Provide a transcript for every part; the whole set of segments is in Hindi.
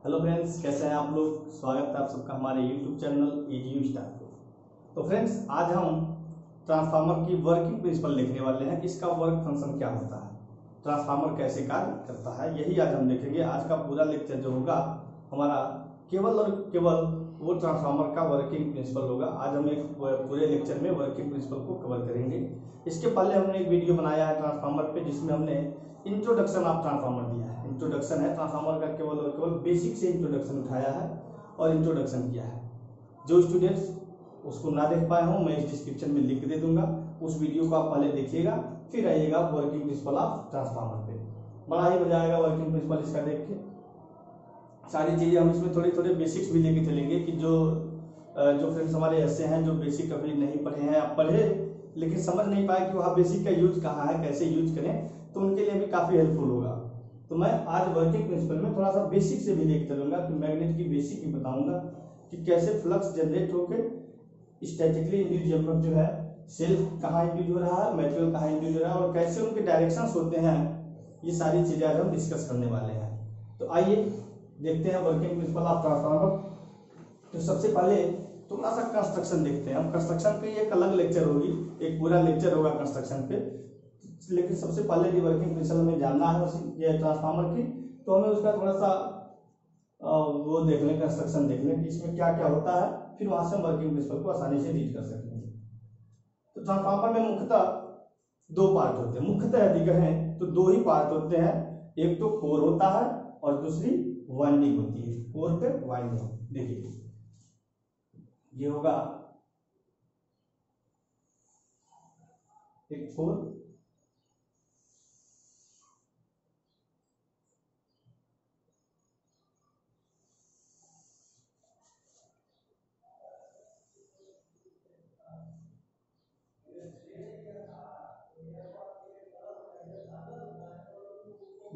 हेलो फ्रेंड्स, कैसे हैं आप लोग। स्वागत है आप सबका हमारे यूट्यूब चैनल EDU स्टार पे। तो फ्रेंड्स, आज हम ट्रांसफार्मर की वर्किंग प्रिंसिपल देखने वाले हैं कि इसका वर्क फंक्शन क्या होता है, ट्रांसफार्मर कैसे कार्य करता है, यही आज हम देखेंगे। आज का पूरा लेक्चर जो होगा हमारा केवल और केवल वो ट्रांसफार्मर का वर्किंग प्रिंसिपल होगा। आज हम एक पूरे लेक्चर में वर्किंग प्रिंसिपल को कवर करेंगे। इसके पहले हमने एक वीडियो बनाया है ट्रांसफार्मर पे, जिसमें हमने इंट्रोडक्शन ऑफ ट्रांसफार्मर दिया है। इंट्रोडक्शन है ट्रांसफार्मर का, केवल और केवल बेसिक से इंट्रोडक्शन उठाया है और इंट्रोडक्शन किया है। जो स्टूडेंट्स उसको ना देख पाए हों, मैं इस डिस्क्रिप्शन में लिंक दे दूंगा, उस वीडियो को आप पहले देखिएगा, फिर आइएगा वर्किंग प्रिंसिपल ऑफ ट्रांसफार्मर पे। बड़ा ही मजा आएगा वर्किंग प्रिंसिपल इसका देख के। सारी चीजें हम इसमें थोड़े थोड़े बेसिक्स भी लेके चलेंगे कि जो फ्रेंड्स हमारे ऐसे हैं जो बेसिक अभी नहीं पढ़े हैं, आप पढ़े लेकिन समझ नहीं पाए कि वहाँ बेसिक का यूज कहाँ है, कैसे यूज करें, तो उनके लिए भी काफी हेल्पफुल होगा। तो मैं आज वर्किंग प्रिंसिपल में थोड़ा सा बेसिक से भी लेके चलूंगा कि मैग्नेट की बेसिक भी बताऊंगा कि कैसे फ्लक्स जनरेट होकर स्टैटिकली इंड्यूस्ड ईएमएफ जो है सेल्फ कहाँ इंड्यूस हो रहा है, मेटेरियल कहाँ इंड्यूस हो रहा है और कैसे उनके डायरेक्शंस होते हैं, ये सारी चीजें आज हम डिस्कस करने वाले हैं। तो आइए देखते हैं वर्किंग प्रिंसिपल ऑफ ट्रांसफार्मर। तो सबसे पहले थोड़ा सा कंस्ट्रक्शन देखते हैं। हम कंस्ट्रक्शन पे एक अलग लेक्चर होगी, एक पूरा लेक्चर होगा कंस्ट्रक्शन पे, लेकिन सबसे पहले जो वर्किंग प्रिंसिपल हमें जानना है ये ट्रांसफार्मर की, तो हमें उसका थोड़ा सा वो देख लें, कंस्ट्रक्शन देख लें कि इसमें क्या क्या होता है, फिर वहां से हम वर्किंग प्रिंसिपल को आसानी से रीड कर सकेंगे। तो ट्रांसफार्मर में मुख्यतः दो पार्ट होते हैं, मुख्यतः यदि कहें तो दो ही पार्ट होते हैं। एक तो कोर होता है और दूसरी वाइंडिंग होती है। कोर पे वाइंडिंग, देखिए ये होगा एक कोर,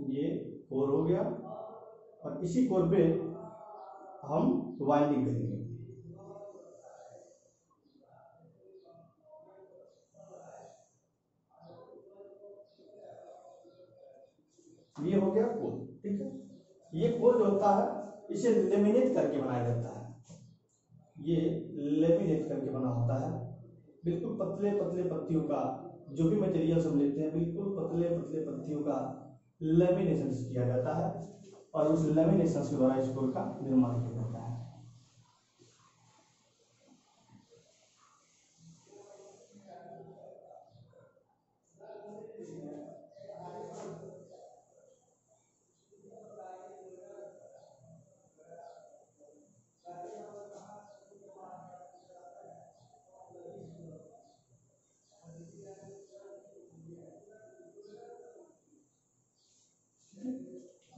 ये कोर हो गया और इसी कोर पे हम वाइंडिंग करेंगे। ये हो गया कोर, ठीक है। ये कोर जो होता है इसे लेमिनेट करके बनाया जाता है, ये लेमिनेट करके बना होता है। बिल्कुल पतले पतले पत्तियों का जो भी मटेरियल हम लेते हैं, बिल्कुल पतले पतले पत्तियों का लेमिनेशन किया जाता है और उस लेमिनेशन के द्वारा इस कोर का निर्माण किया जाता है।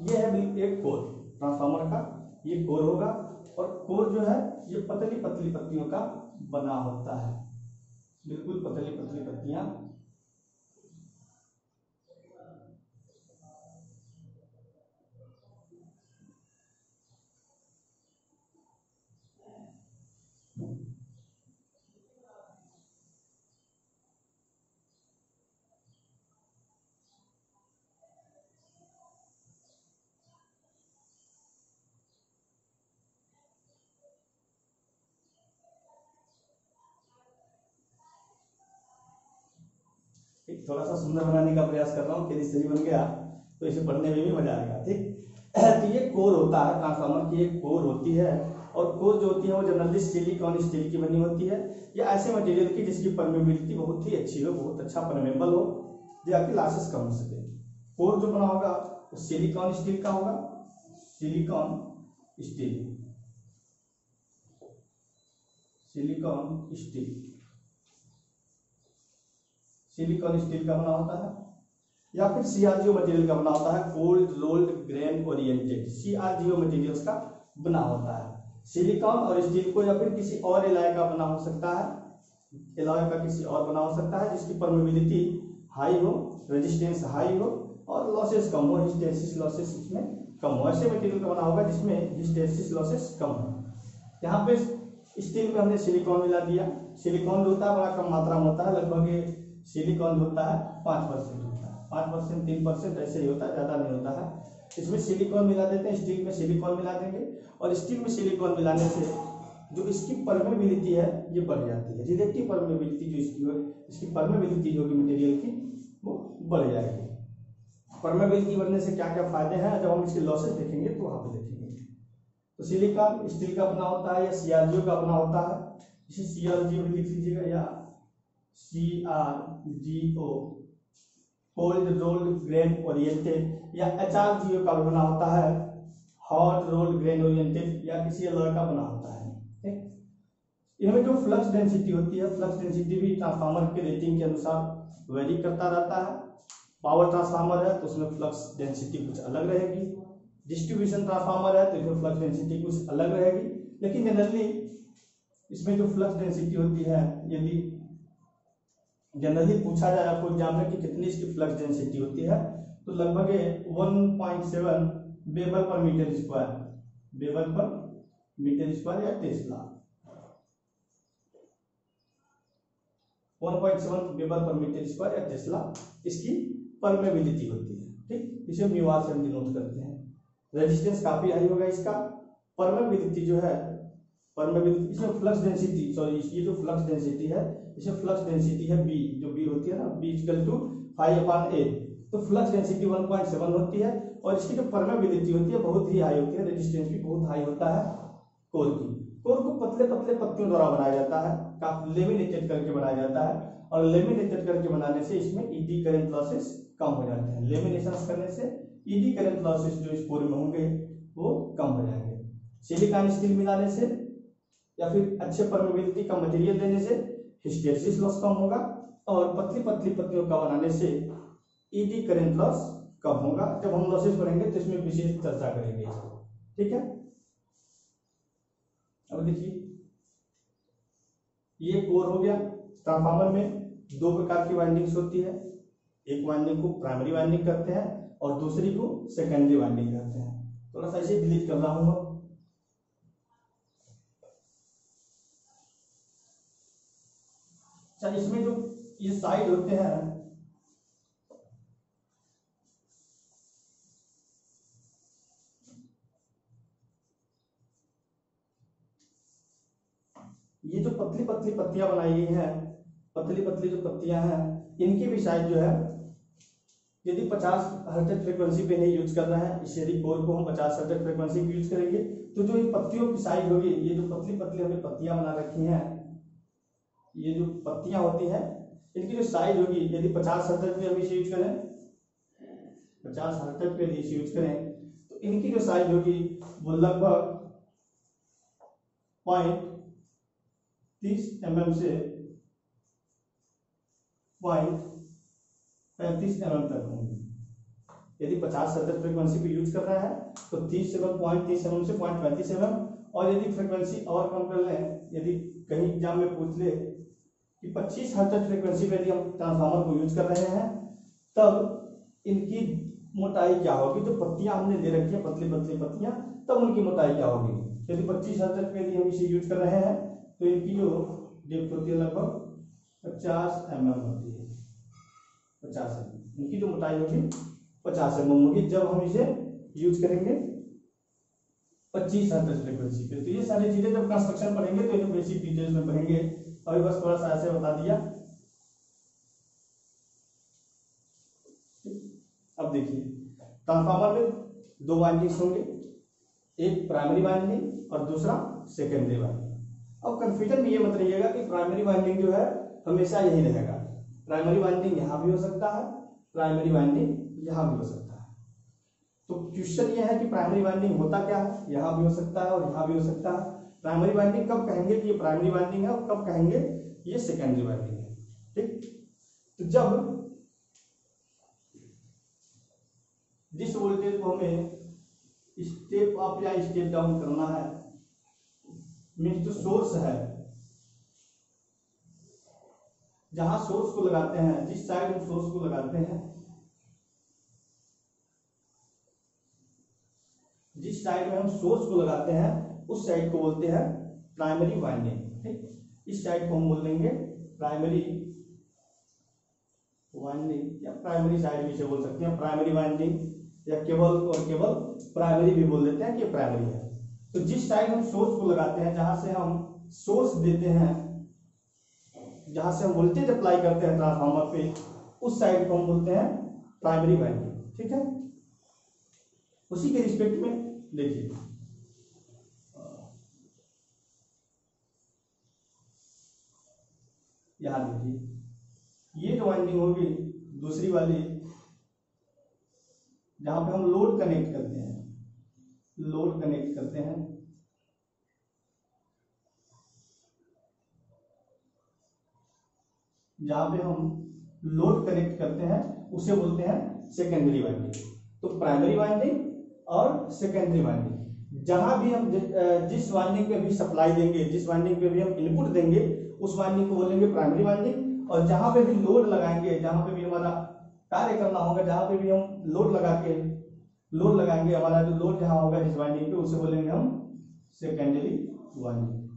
ये है एक कोर ट्रांसफार्मर का, ये कोर होगा और कोर जो है ये पतली पतली पत्तियों का बना होता है, बिल्कुल पतली पतली पत्तियां। थोड़ा सा सुंदर बनाने का प्रयास कर रहा हूँ, यदि सही बन गया तो इसे पढ़ने में भी मजा आएगा, ठीक। तो ये कोर होता है, ट्रांसफार्मर की एक कोर होती है और कोर जो होती है वो जनरली सिलिकॉन स्टील की बनी होती है या ऐसे मटेरियल की जिसकी परमेबिलिटी बहुत ही अच्छी हो, बहुत अच्छा परमेबल हो, जो आपकी लॉसेस कम हो सके। कोर जो बना होगा वो सिलिकॉन स्टील का होगा, silicon steel, silicon steel, silicon steel का बना होता है या फिर सीआरजीओ मटेरियल का बना होता है, cold rolled grain oriented, CRGO materials का बना होता है। सिलिकॉन और स्टील को या फिर किसी और एलॉय का बना हो सकता है, एलॉय का किसी और बना हो सकता है जिसकी परमेबिलिटी हाई हो, रेजिस्टेंस हाई हो और लॉसेस कम हो, हिस्टेरेसिस लॉसेस इसमें कम हो। ऐसे मटेरियल का बना होगा जिसमें हिस्टेरेसिस लॉसेस कम हो। यहाँ पे स्टील में हमने सिलिकॉन मिला दिया। सिलिकॉन जो होता है बड़ा कम मात्रा में होता है, लगभग सिलिकॉन जो होता है 5% होता है, 5% 3% ऐसे ही होता है, ज्यादा नहीं होता है। इसमें सिलिकॉन मिला देते हैं, स्टील में सिलिकॉन मिला देंगे और स्टील में सिलिकॉन मिलाने से जो इसकी परमेबिलिटी है ये बढ़ जाती है। रिलेटिव परमेबिलिटी जो इसकी परमेबिलिटी होगी मटेरियल की वो बढ़ जाएगी। परमेबिलिटी बढ़ने से क्या क्या फायदे हैं, जब हम इसके लॉसेस देखेंगे तो वहां पे देखेंगे। तो सिलिकॉन स्टील का बना होता है या CrGO का बना होता है, इसे CrGO भी लिख लीजिएगा या CrGO cold rolled grain oriented, या HRGO का बना होता है हॉट रोल्ड ग्रेन ओरिएंटेड, या किसी अलग का बना होता है। इनमें जो फ्लक्स डेंसिटी होती है, फ्लक्स डेंसिटी भी ट्रांसफार्मर के रेटिंग के अनुसार वेरी करता रहता है। पावर ट्रांसफार्मर है तो उसमें फ्लक्स डेंसिटी कुछ अलग रहेगी, डिस्ट्रीब्यूशन ट्रांसफार्मर है तो इसमें फ्लक्स डेंसिटी कुछ अलग रहेगी। लेकिन जनरली इसमें जो फ्लक्स डेंसिटी होती है, यदि जनरली पूछा जाए आपको एग्जाम में कि कितनी इसकी फ्लक्स डेंसिटी होती है, तो लगभग 1.7 weber per metre square, weber per metre square या tesla, 1.7 weber per metre square या टेस्ला इसकी परमेबिलिटी होती है। ठीक, इसे म्यू से हम डिनोट करते हैं। रेजिस्टेंस काफी हाई होगा इसका। परमेबिलिटी जो है, परमेबिलिटी इसमें फ्लक्स डेंसिटी, सॉरी ये जो फ्लक्स डेंसिटी है, इसमें फ्लक्स डेंसिटी है बी, जो बी होती है ना, बी इक्वल टू 5/A, तो फ्लक्स डेंसिटी 1.7 होती है और इसकी जो परमेबिलिटी होती है बहुत ही हाई होती है, रेजिस्टेंस भी बहुत हाई होता है कोर की। कोर को पतले पतले पत्तियों द्वारा बनाया जाता है, काफी लेमिनेटेड करके बनाया जाता है, और लेमिनेटेड करके बनाने से इसमें ईडी करंट लॉसेस कम हो जाते हैं। लेमिनेशन करने से ईडी करंट लॉसेस जो इस कोर में होंगे वो कम हो जाएंगे। सिलिकॉन स्टील मिलाने से या फिर अच्छे परमेबिलिटी का मटेरियल देने से हिस्टेरिसिस लॉस कम होगा, और पतली पतली पत्तियों का बनाने से ईडी करंट लॉस कम होगा। जब हम लॉसेस पढ़ेंगे तो इसमें विशेष चर्चा करेंगे। ठीक है, अब देखिए ये कोर हो गया। ट्रांसफार्मर में दो प्रकार की वाइंडिंग्स होती है, एक वाइंडिंग को प्राइमरी वाइंडिंग करते हैं और दूसरी को सेकेंडरी वाइंडिंग करते हैं। थोड़ा सा इसे डिलीट कर रहा हूं। अच्छा, इसमें जो ये साइड होते हैं, ये जो पतली पतली पत्तियां बनाई गई हैं, पतली पतली जो पत्तियां हैं, इनकी भी साइज जो है, यदि 50 हर्ट्ज फ्रीक्वेंसी पे नहीं यूज कर रहे हैं, इस यदि कोर को हम 50 हर्ट्ज फ्रीक्वेंसी पे यूज करेंगे तो जो इन पत्तियों की साइज होगी, ये जो पतली पतली हमने पत्तियां बना रखी हैं, ये जो पत्तियां होती हैं, इनकी जो साइज होगी, यदि 50 हर्ट्ज पे हम इसे यूज करें, 50 हर्ट्ज पे इसे यूज करें, तो इनकी जो साइज होगी वो लगभग 0.30 mm से 0.35 mm तक होंगे। यदि 50 हर्ट्ज फ्रीक्वेंसी पे यूज कर रहा है तो 30 से 0.30 mm से 0.35 mm, और यदि फ्रीक्वेंसी और कम कर लें, यदि कहीं एग्जाम में पूछ ले कि 25 हर्ट्ज फ्रीक्वेंसी पे यदि हम ट्रांसफार्मर को यूज कर रहे हैं, तब इनकी मोटाई क्या होगी, जो पत्तियां हमने दे रखी है पतली पतली पत्तियां, तब उनकी मोटाई क्या होगी। यदि 25 हर्ट्ज पे यदि हम इसे यूज कर रहे हैं तो इनकी जो डेप्थ होती है लगभग 50 mm होती है, 50 mm इनकी जो मोटाई होगी 50 mm होगी, जब हम इसे यूज करेंगे 25 हर्ट्ज फ्रीक्वेंसी पे। तो ये सारी चीजें जब कंस्ट्रक्शन पढ़ेंगे तो इन्हें बेसिक डिटेल्स में पढ़ेंगे, अभी बस थोड़ा सा ऐसे बता दिया। अब देखिए ट्रांसफार्मर में दो वाइंडिंग्स होंगे, एक प्राइमरी वाइंडिंग और दूसरा सेकेंडरी वाइंडिंग। अब कंफ्यूजन में ये मत रहिएगा कि प्राइमरी वाइंडिंग जो है हमेशा यही रहेगा, प्राइमरी वाइंडिंग यहां भी हो सकता है, प्राइमरी वाइंडिंग यहां भी हो सकता है। तो क्वेश्चन ये है कि प्राइमरी वाइंडिंग होता क्या है, यहां भी हो सकता है और यहां भी हो सकता है। प्राइमरी वाइंडिंग कब कहेंगे कि ये प्राइमरी वाइंडिंग है और कब कहेंगे ये सेकेंडरी वाइंडिंग है। ठीक, तो जब जिस वोल्टेज को हमें स्टेप अप या स्टेप डाउन करना है, मीन्स जो सोर्स है, जहां सोर्स को लगाते हैं, जिस साइड हम सोर्स को लगाते हैं, जिस साइड में हम सोर्स को लगाते हैं उस साइड को बोलते हैं प्राइमरी वाइंडिंग। ठीक, इस साइड को हम बोल देंगे प्राइमरी वाइंडिंग या प्राइमरी साइड भी से बोल सकते हैं प्राइमरी वाइंडिंग, या केवल और केवल प्राइमरी भी बोल देते हैं कि प्राइमरी है। तो जिस साइड हम सोर्स को लगाते हैं, जहां से हम सोर्स देते हैं, जहां से हम वोल्टेज अप्लाई करते हैं ट्रांसफार्मर पे, उस साइड को हम बोलते हैं प्राइमरी वाइंडिंग। ठीक है, उसी के रिस्पेक्ट में देखिए यहां देखिए ये जो वाइंडिंग होगी दूसरी वाली, जहां पे हम लोड कनेक्ट करते हैं, लोड कनेक्ट करते हैं, जहां पे हम लोड कनेक्ट करते हैं उसे बोलते हैं सेकेंडरी वाइंडिंग। तो प्राइमरी वाइंडिंग और सेकेंडरी वाइंडिंग, जहां भी हम जिस वाइंडिंग पे भी सप्लाई देंगे, जिस वाइंडिंग पे भी हम इनपुट देंगे, उस वाइंडिंग को बोलेंगे प्राइमरी वाइंडिंग। और जहां पे भी लोड लगाएंगे, जहां पे भी हमारा कार्य करना होगा, जहां पे भी हम लोड लगाएंगे, हमारा जो लोड जहां होगा जिस वाइंडिंग पे, उसे बोलेंगे हम सेकेंडरी वाइंडिंग।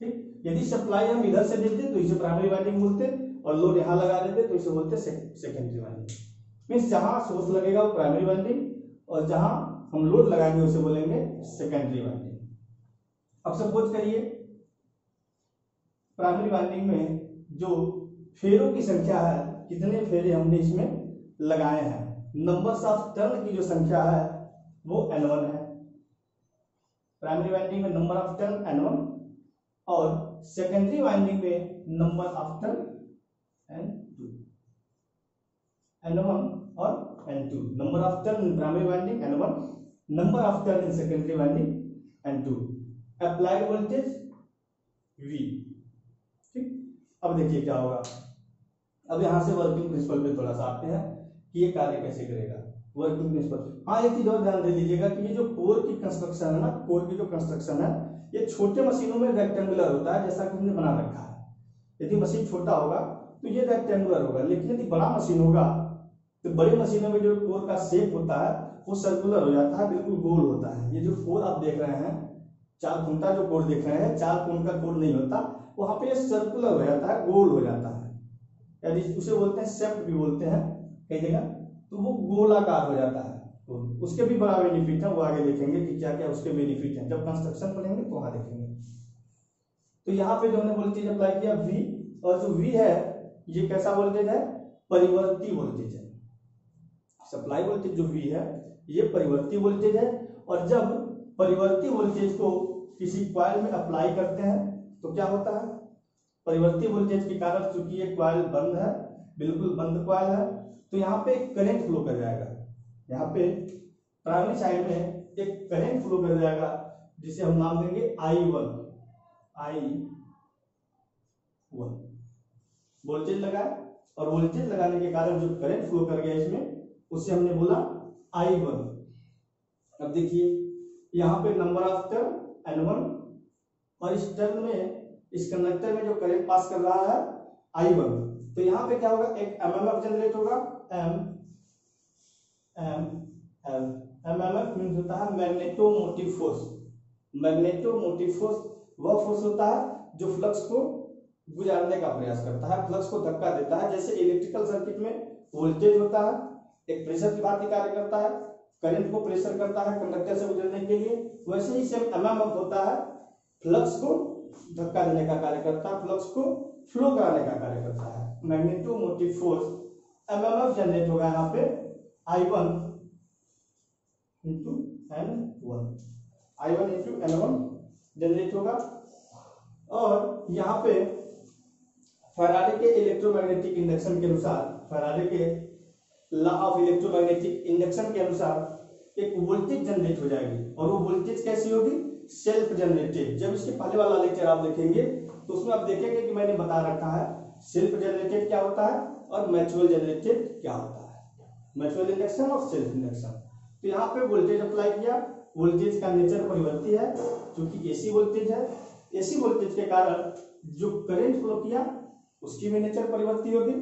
ठीक, यदि सप्लाई हम इधर से देते तो इसे प्राइमरी वाइंडिंग बोलते, और लोड यहाँ लगा देते तो इसे बोलते सेकेंडरी वाइंडिंग। मीन्स जहां सोर्स लगेगा वो प्राइमरी वाइंडिंग, और जहां हम लोड लगाएंगे उसे बोलेंगे सेकेंडरी वाइंडिंग। अब सपोज करिए प्राइमरी वाइंडिंग में जो फेरों की संख्या है, कितने फेरे हमने इसमें लगाए हैं, नंबर्स ऑफ टर्न की जो संख्या है वो N1 है। प्राइमरी वाइंडिंग में नंबर ऑफ टर्न N1, और सेकेंडरी वाइंडिंग में number of turn N2, N1 और N2। Number of turn in primary winding N1, number of turn in secondary winding N2। Applied voltage V। ठीक, अब देखिए क्या होगा। अब यहां से वर्किंग प्रिंसिपल पे थोड़ा सा आते हैं कि ये कार्य कैसे करेगा। वर्किंग प्रिंसिपल, हाँ एक चीज और ध्यान दे लीजिएगा कि ये जो कोर की कंस्ट्रक्शन है ना, कोर की जो कंस्ट्रक्शन है, ये छोटे मशीनों में रेक्टेंगुलर होता है, जैसा कि हमने बना रखा है। यदि मशीन छोटा होगा तो ये रेक्टेंगुलर होगा, लेकिन यदि बड़ा मशीन होगा तो बड़ी मशीनों में जो कोर का शेप होता है वो सर्कुलर हो जाता है, बिल्कुल गोल होता है। ये जो कोर आप देख रहे हैं, चार खूंटा जो कोर देख रहे हैं, चार कोण का कोर नहीं होता, वहां पे सर्कुलर हो जाता है, गोल हो जाता है, यानी उसे बोलते हैं शेफ्ट भी बोलते हैं कई जगह। तो वो गोलाकार हो जाता है। तो उसके भी बड़ा बेनिफिट है, वो आगे देखेंगे कि क्या क्या उसके बेनिफिट हैं, जब कंस्ट्रक्शन पढ़ेंगे तो वहां देखेंगे। तो यहाँ पे जो हमने वोल्टेज अप्लाई किया V, और जो V है ये कैसा वोल्टेज है, परिवर्ती वोल्टेज है। सप्लाई वोल्टेज जो V है ये परिवर्ती वोल्टेज है, और जब परिवर्ती वोल्टेज को किसी कॉइल में अप्लाई करते हैं तो क्या होता है, परिवर्ती वोल्टेज के कारण चूंकि ये कॉइल बंद है, बिल्कुल बंद कॉइल है, तो यहाँ पे करंट फ्लो कर जाएगा। यहाँ पे प्राइमरी साइड में एक करंट फ्लो कर जाएगा, जिसे हम नाम देंगे I1। वोल्टेज लगाया, और वोल्टेज लगाने के कारण जो करंट फ्लो कर गया इसमें, उसे हमने बोला I1। अब देखिए यहाँ पे नंबर ऑफ टर्न N1, और इस टर्न में, इस कंडक्टर में जो करंट पास कर रहा है I1। तो यहाँ पे क्या होगा, एक MMF जनरेट होगा, MMF मीन्स होता है मैग्नेटोमोटिव फोर्स। मैग्नेटोमोटिव फोर्स वह फोर्स होता है जो फ्लक्स को गुजारने का प्रयास करता है, फ्लक्स को धक्का देता है। जैसे इलेक्ट्रिकल सर्किट में वोल्टेज होता है, एक प्रेशर की भांति कार्य करता है, करंट को प्रेशर करता है कंडक्टर से गुजरने के लिए, वैसे ही सेम MMF होता है, फ्लक्स को धक्का देने का कार्य करता है, फ्लक्स को फ्लो कराने का कार्य करता है। मैग्नेटोमोटिव फोर्स MMF जनरेट होगा यहाँ पे I1 into N1, I1 into N1 generate होगा। और यहाँ पे फैराडे के इलेक्ट्रोमैग्नेटिक इंडक्शन के अनुसार, फैराडे के लॉ ऑफ इलेक्ट्रोमैग्नेटिक इंडक्शन के अनुसार एक वोल्टेज जनरेट हो जाएगी, और वो वोल्टेज कैसी होगी, सेल्फ जनरेटेड। जब इसके पहले वाला लेक्चर आप देखेंगे तो उसमें आप देखेंगे कि मैंने बता रखा है सेल्फ जनरेटेड क्या होता है और म्यूचुअल जनरेटेड क्या होता है, म्यूचुअल इंडक्शन और सेल्फ इंडक्शन। तो यहाँ पे वोल्टेज अप्लाई किया, वोल्टेज का नेचर परिवर्ती है, क्योंकि एसी वोल्टेज है, एसी वोल्टेज के कारण जो करंट फ्लो किया उसकी भी नेचर परिवर्ती होगी,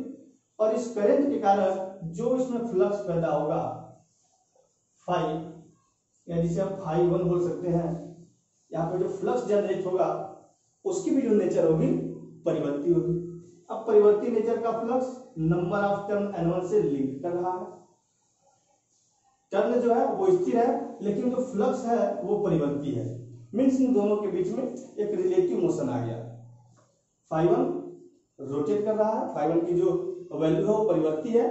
और इस करंट के कारण जो इसमें फ्लक्स पैदा होगा फाई, या जिसे हम φ1 बोल सकते हैं, यहाँ पे जो फ्लक्स जनरेट होगा उसकी भी जो नेचर होगी परिवर्ती होगी। अब परिवर्ती नेचर का flux number of turn N1 से लिंक कर रहा है, टर्न जो है वो स्थिर है, लेकिन जो फ्लक्स है वो परिवर्ती है। मीन्स इन दोनों के बीच में एक रिलेटिव मोशन आ गया। φ1 रोटेट कर रहा है, φ1 की जो वैल्यू है वो परिवर्ती है,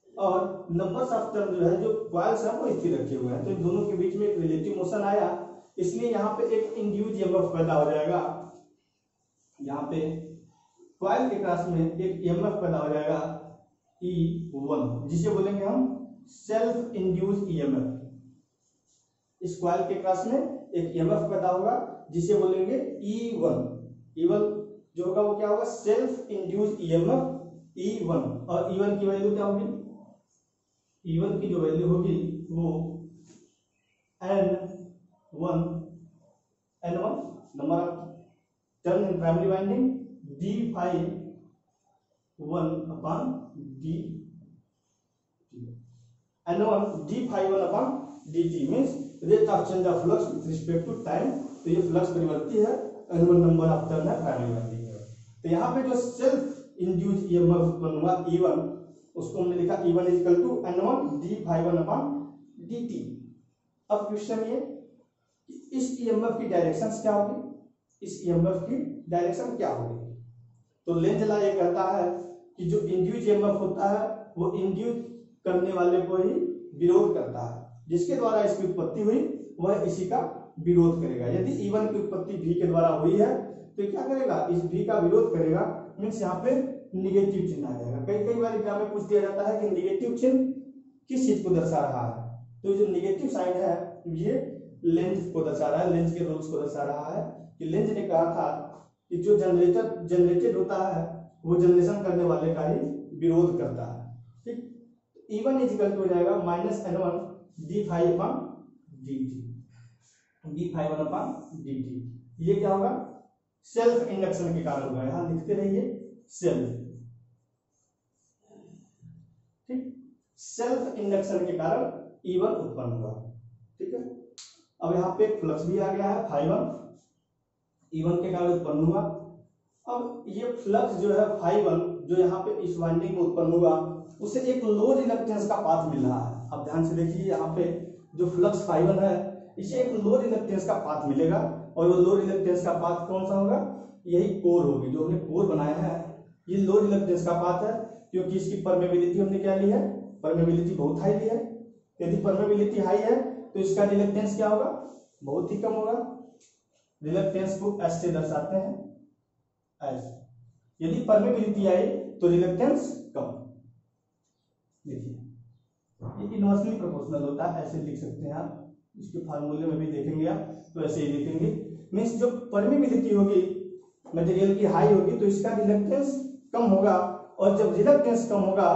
और नंबर्स ऑफ टर्न जो है, जो कॉइल्स है वो स्थिर रखे हुए हैं। तो इन दोनों के बीच में एक रिलेटिव मोशन आया, इसलिए यहाँ पे एक इंड्यूस्ड ईएमएफ पैदा हो जाएगा। यहाँ पे कॉइल के क्रॉस में एक ईएमएफ पैदा हो जाएगा E1, जिसे बोलेंगे हम सेल्फ इंड्यूस्ड ईएमएफ। इस कॉइल के क्रॉस में एक ईएमएफ पैदा होगा जिसे बोलेंगे E1। E1 जो होगा वो क्या होगा, सेल्फ इंड्यूस्ड ईएमएफ E1। और E1 की वैल्यू क्या होगी, E1 की जो वैल्यू होगी वो N1 number of turn in primary winding d∅1/dt, N1 d∅1/dt means rate of change of flux with respect to time. तो ये फ्लक्स परिवर्ती है, N1 नंबर ऑफ टर्न है प्राइमरी वाइंडिंग है। तो यहाँ पे जो सेल्फ इंड्यूस्ड ईएमएफ उत्पन्न हुआ E1, उसको हमने लिखा E1 equal to N1 d∅1/dt। अब क्वेश्चन ये कि इस ईएमएफ की डायरेक्शन क्या होगी, इस ईएमएफ की डायरेक्शन क्या होगी। तो लेंज लॉ ये कहता है कि जो इंड्यूस्ड ईएमएफ होता है वो इंड्यूस करने वाले को ही विरोध करता है, जिसके द्वारा इसकी उत्पत्ति हुई वह इसी का विरोध करेगा। यदि E1 की उत्पत्ति V के द्वारा हुई है तो क्या करेगा, इस V का विरोध करेगा। मीन्स यहाँ पे निगेटिव चिन्ह आ जाएगा। कई बार एग्जाम में पूछ दिया जाता है कि निगेटिव चिन्ह किस चीज को दर्शा रहा है, तो जो निगेटिव साइन है ये लेंज को दर्शा रहा है, लेंज के रूल्स को दर्शा रहा है। कि लेंज ने कहा था कि जो जनरेटेड होता है वो जनरेशन करने वाले का ही विरोध करता है। ठीक, E1 इक्वल टू हो जाएगा -N1 d∅1/dt। ये क्या होगा, सेल्फ इंडक्शन के कारण होगा। यहां लिखते रहिए सेल्फ, ठीक, सेल्फ इंडक्शन के कारण E1 उत्पन्न हुआ। ठीक है, अब यहाँ पे फ्लक्स भी आ गया है φ1, E1 के कारण उत्पन्न हुआ। अब ये फ्लक्स जो है φ1 जो यहाँ पे इस वाइंडिंग में उत्पन्न हुआ, उसे एक लो रिलक्टेंस का पाथ मिल रहा है। अब ध्यान से देखिए, यहाँ पे जो फ्लक्स φ1 है इसे एक लो रिलक्टेंस का पाथ मिलेगा, और वो लो रिलक्टेंस का पाथ कौन सा होगा, यही कोर होगी। जो हमने कोर बनाया है ये लो रिलक्टेंस का पाथ है, क्योंकि इसकी परमेबिलिटी हमने क्या ली है, परमेबिलिटी बहुत हाई ली है। यदि परमेबिलिटी हाई है तो इसका रिलक्टेंस क्या होगा, बहुत ही कम होगा। रिलक्टेंस को एस से दर्शाते हैं, एस। यदि परमेबिलिटी आई तो रिलक्टेंस कम। देखिए ये इनवर्सली प्रोपोर्शनल होता है, ऐसे लिख सकते हैं आप। इसके फार्मूले में भी देखेंगे आप तो ऐसे ही लिखेंगे। मीन्स जो परमेबिलिटी होगी मटेरियल की हाई होगी तो इसका रिलक्टेंस कम होगा, और जब रिलक्टेंस कम होगा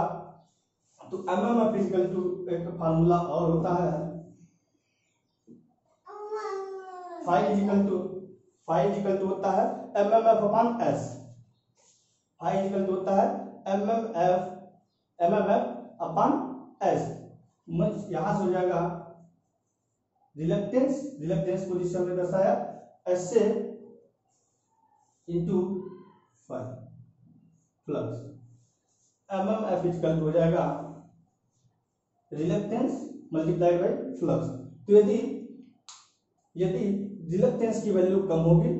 तो MMF इक्वल टू एक फार्मूला और होता है, फाई इक्वल टू होता है MMF/S। फाई इक्वल टू होता है MMF/S। यहां से हो जाएगा रिलक्टेंस को जिससे हमने दर्शाया S से into flux. MMF equal to हो जाएगा रिलक्टेंस मल्टीप्लाइड बाय फ्लक्स। तो यदि रिलक्टेंस की वैल्यू कम होगी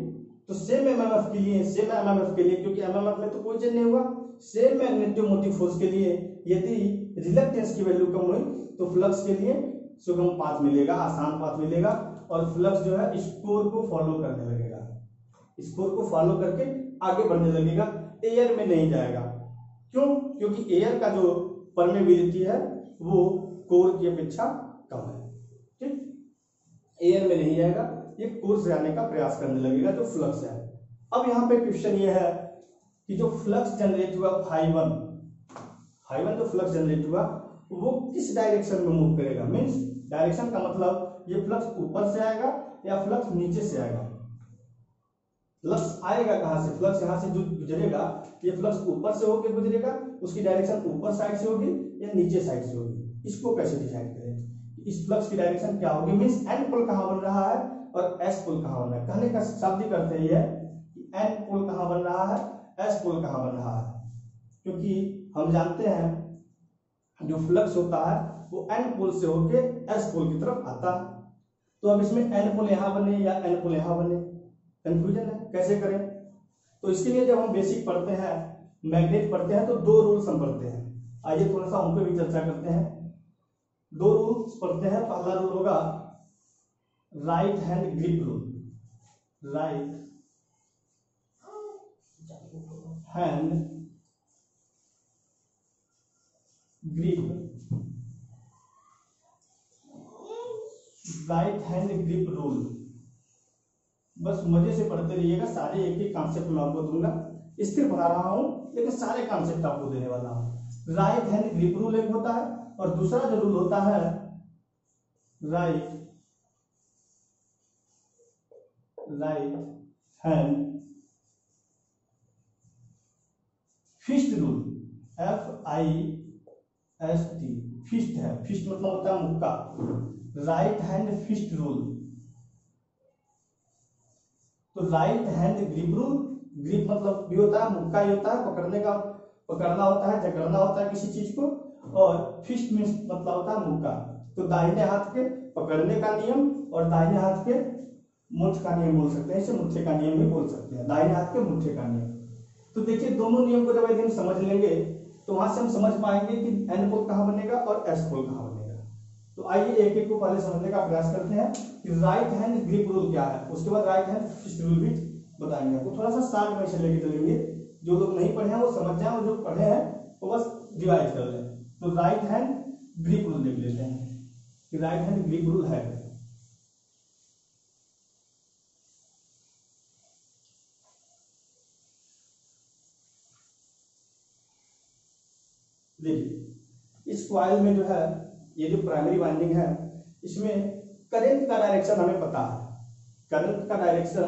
तो सेम MMF के लिए क्योंकि MMF में तो कोई चेंज नहीं हुआ, सेम मैग्नेटिक मोटिव फोर्स के लिए यदि रिलक्टेंस की वैल्यू कम हुई तो फ्लक्स के लिए सुगम पाथ मिलेगा, आसान पाथ मिलेगा, और फ्लक्स जो है स्कोर को फॉलो करने लगेगा, स्कोर को फॉलो करके आगे बढ़ने लगेगा, एयर में नहीं जाएगा। क्यों, क्योंकि एयर का जो परमेबिलिटी है वो कोर की अपेक्षा कम है। ठीक, एयर में नहीं जाएगा, ये कोर से आने का प्रयास करने लगेगा जो फ्लक्स है। अब यहाँ पे क्वेश्चन ये है कि जो फ्लक्स जनरेट हुआ φ1 जो फ्लक्स जनरेट हुआ वो किस डायरेक्शन में मूव करेगा। मींस डायरेक्शन का मतलब ये फ्लक्स ऊपर से आएगा या फ्लक्स नीचे से आएगा। फ्लक्स आएगा कहां से, फ्लक्स यहां से जो गुजरेगा ये फ्लक्स ऊपर से होकर गुजरेगा, उसकी डायरेक्शन ऊपर साइड से होगी या नीचे साइड से होगी। इसको कैसे डिसाइड करें, इस फ्लक्स की डायरेक्शन क्या होगी। मींस एन पोल कहां बन रहा है और एस पोल कहां बन रहा है। कहने का शाब्दिक अर्थ है कि एन पोल कहां बन रहा है, एस पोल कहां बन रहा है। क्योंकि हम जानते हैं जो फ्लक्स होता है वो N पोल से होके S पोल की तरफ आता है। तो अब इसमें N पोल यहाँ बने या N पोल यहाँ बने, कंफ्यूजन है, कैसे करें? तो इसके लिए जब हम बेसिक पढ़ते हैं, मैग्नेट पढ़ते हैं, तो दो रूल्स हम पढ़ते हैं। आइए थोड़ा सा उन पे भी चर्चा करते हैं। दो रूल्स पढ़ते हैं। पहला रूल होगा right hand grip rule. Right hand grip, right hand grip rule. बस मजे से पढ़ते रहिएगा, सारे एक एक कॉन्सेप्ट मैं आपको दूंगा। स्थिर पढ़ा रहा हूं लेकिन सारे कॉन्सेप्ट आपको देने वाला हूं। राइट हैंड ग्रिप रूल एक होता है, और दूसरा जो रूल होता है right hand fist rule. FIST, fist है, फिस्ट मतलब होता है मुक्का। Right hand fist rule. तो right hand grip rule, grip मतलब भी होता है, मुक्का ही होता है, पकड़ने का, पकड़ना होता है, जकड़ना होता है किसी चीज को, और फिस्ट मींस मतलब होता है मुक्का। तो दाहिने हाथ के पकड़ने का नियम और दाहिने हाथ के मुट्ठ का नियम बोल सकते हैं, इसे मुट्ठे का नियम भी बोल सकते हैं, दाहिने हाथ के मुट्ठे का नियम। तो देखिए दोनों नियम को जब यदि हम समझ लेंगे तो वहां से हम समझ पाएंगे कि N पोल कहां बनेगा और S पोल कहां बनेगा। तो आइए एक एक को पहले समझने का प्रयास करते हैं कि राइट हैंड ग्रिप रूल क्या है, उसके बाद राइट हैंड फिस्ट रूल भी बताएंगे आपको। थोड़ा सा शार्ट में से लेके चलेंगे, जो लोग नहीं पढ़े हैं वो समझ जाए, और जो पढ़े हैं वो बस डिवाइड कर लें। तो राइट हैंड ग्रिप रूल देख लेते हैं कि राइट हैंड ग्रिप रूल है। देखिए इस कॉइल में जो है, ये जो प्राइमरी वाइंडिंग है, इसमें करंट का डायरेक्शन हमें पता है, करंट का डायरेक्शन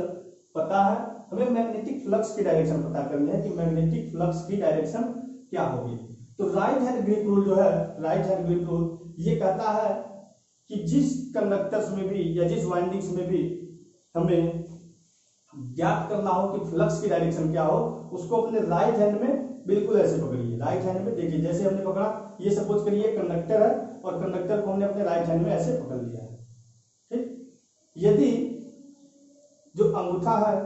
पता है, हमें मैग्नेटिक फ्लक्स की डायरेक्शन पता करनी है कि मैग्नेटिक फ्लक्स की डायरेक्शन क्या होगी। तो राइट हैंड ग्रिप रूल जो है, राइट हैंड ग्रिप रूल ये कहता है कि जिस कंडक्टर्स में भी या जिस वाइंडिंग्स में भी हमें ज्ञात करना हो कि फ्लक्स की डायरेक्शन क्या हो, उसको अपने राइट हैंड में बिल्कुल ऐसे पकड़िए। राइट हैंड में देखिए, जैसे हमने पकड़ा, ये सपोज करिए कंडक्टर है और कंडक्टर को हमने अपने राइट हैंड में ऐसे पकड़ लिया है, ठीक। यदि जो अंगूठा है,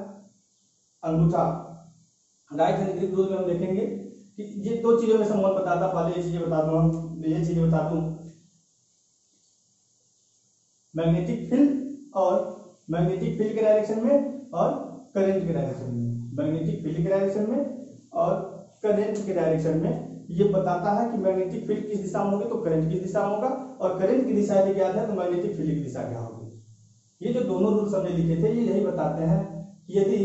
अंगूठा राइट हैंड ग्रिप रूल में हम देखेंगे कि ये दो चीजों में संबंध बताता। पहले ये चीजें बता दूं, हम ये चीजें बता दूं, मैग्नेटिक फील्ड और मैग्नेटिक फील्ड के डायरेक्शन में और करंट के डायरेक्शन में, मैग्नेटिक फील्ड के डायरेक्शन में और करंट के डायरेक्शन में ये बताता है कि मैग्नेटिक फील्ड किस दिशा में होगी तो करंट किस दिशा में होगा, और करंट की दिशा यदि ज्ञात है तो मैग्नेटिक फील्ड की दिशा क्या होगी। ये जो दोनों रूल्स हमने लिखे थे ये यही बताते हैं कि यदि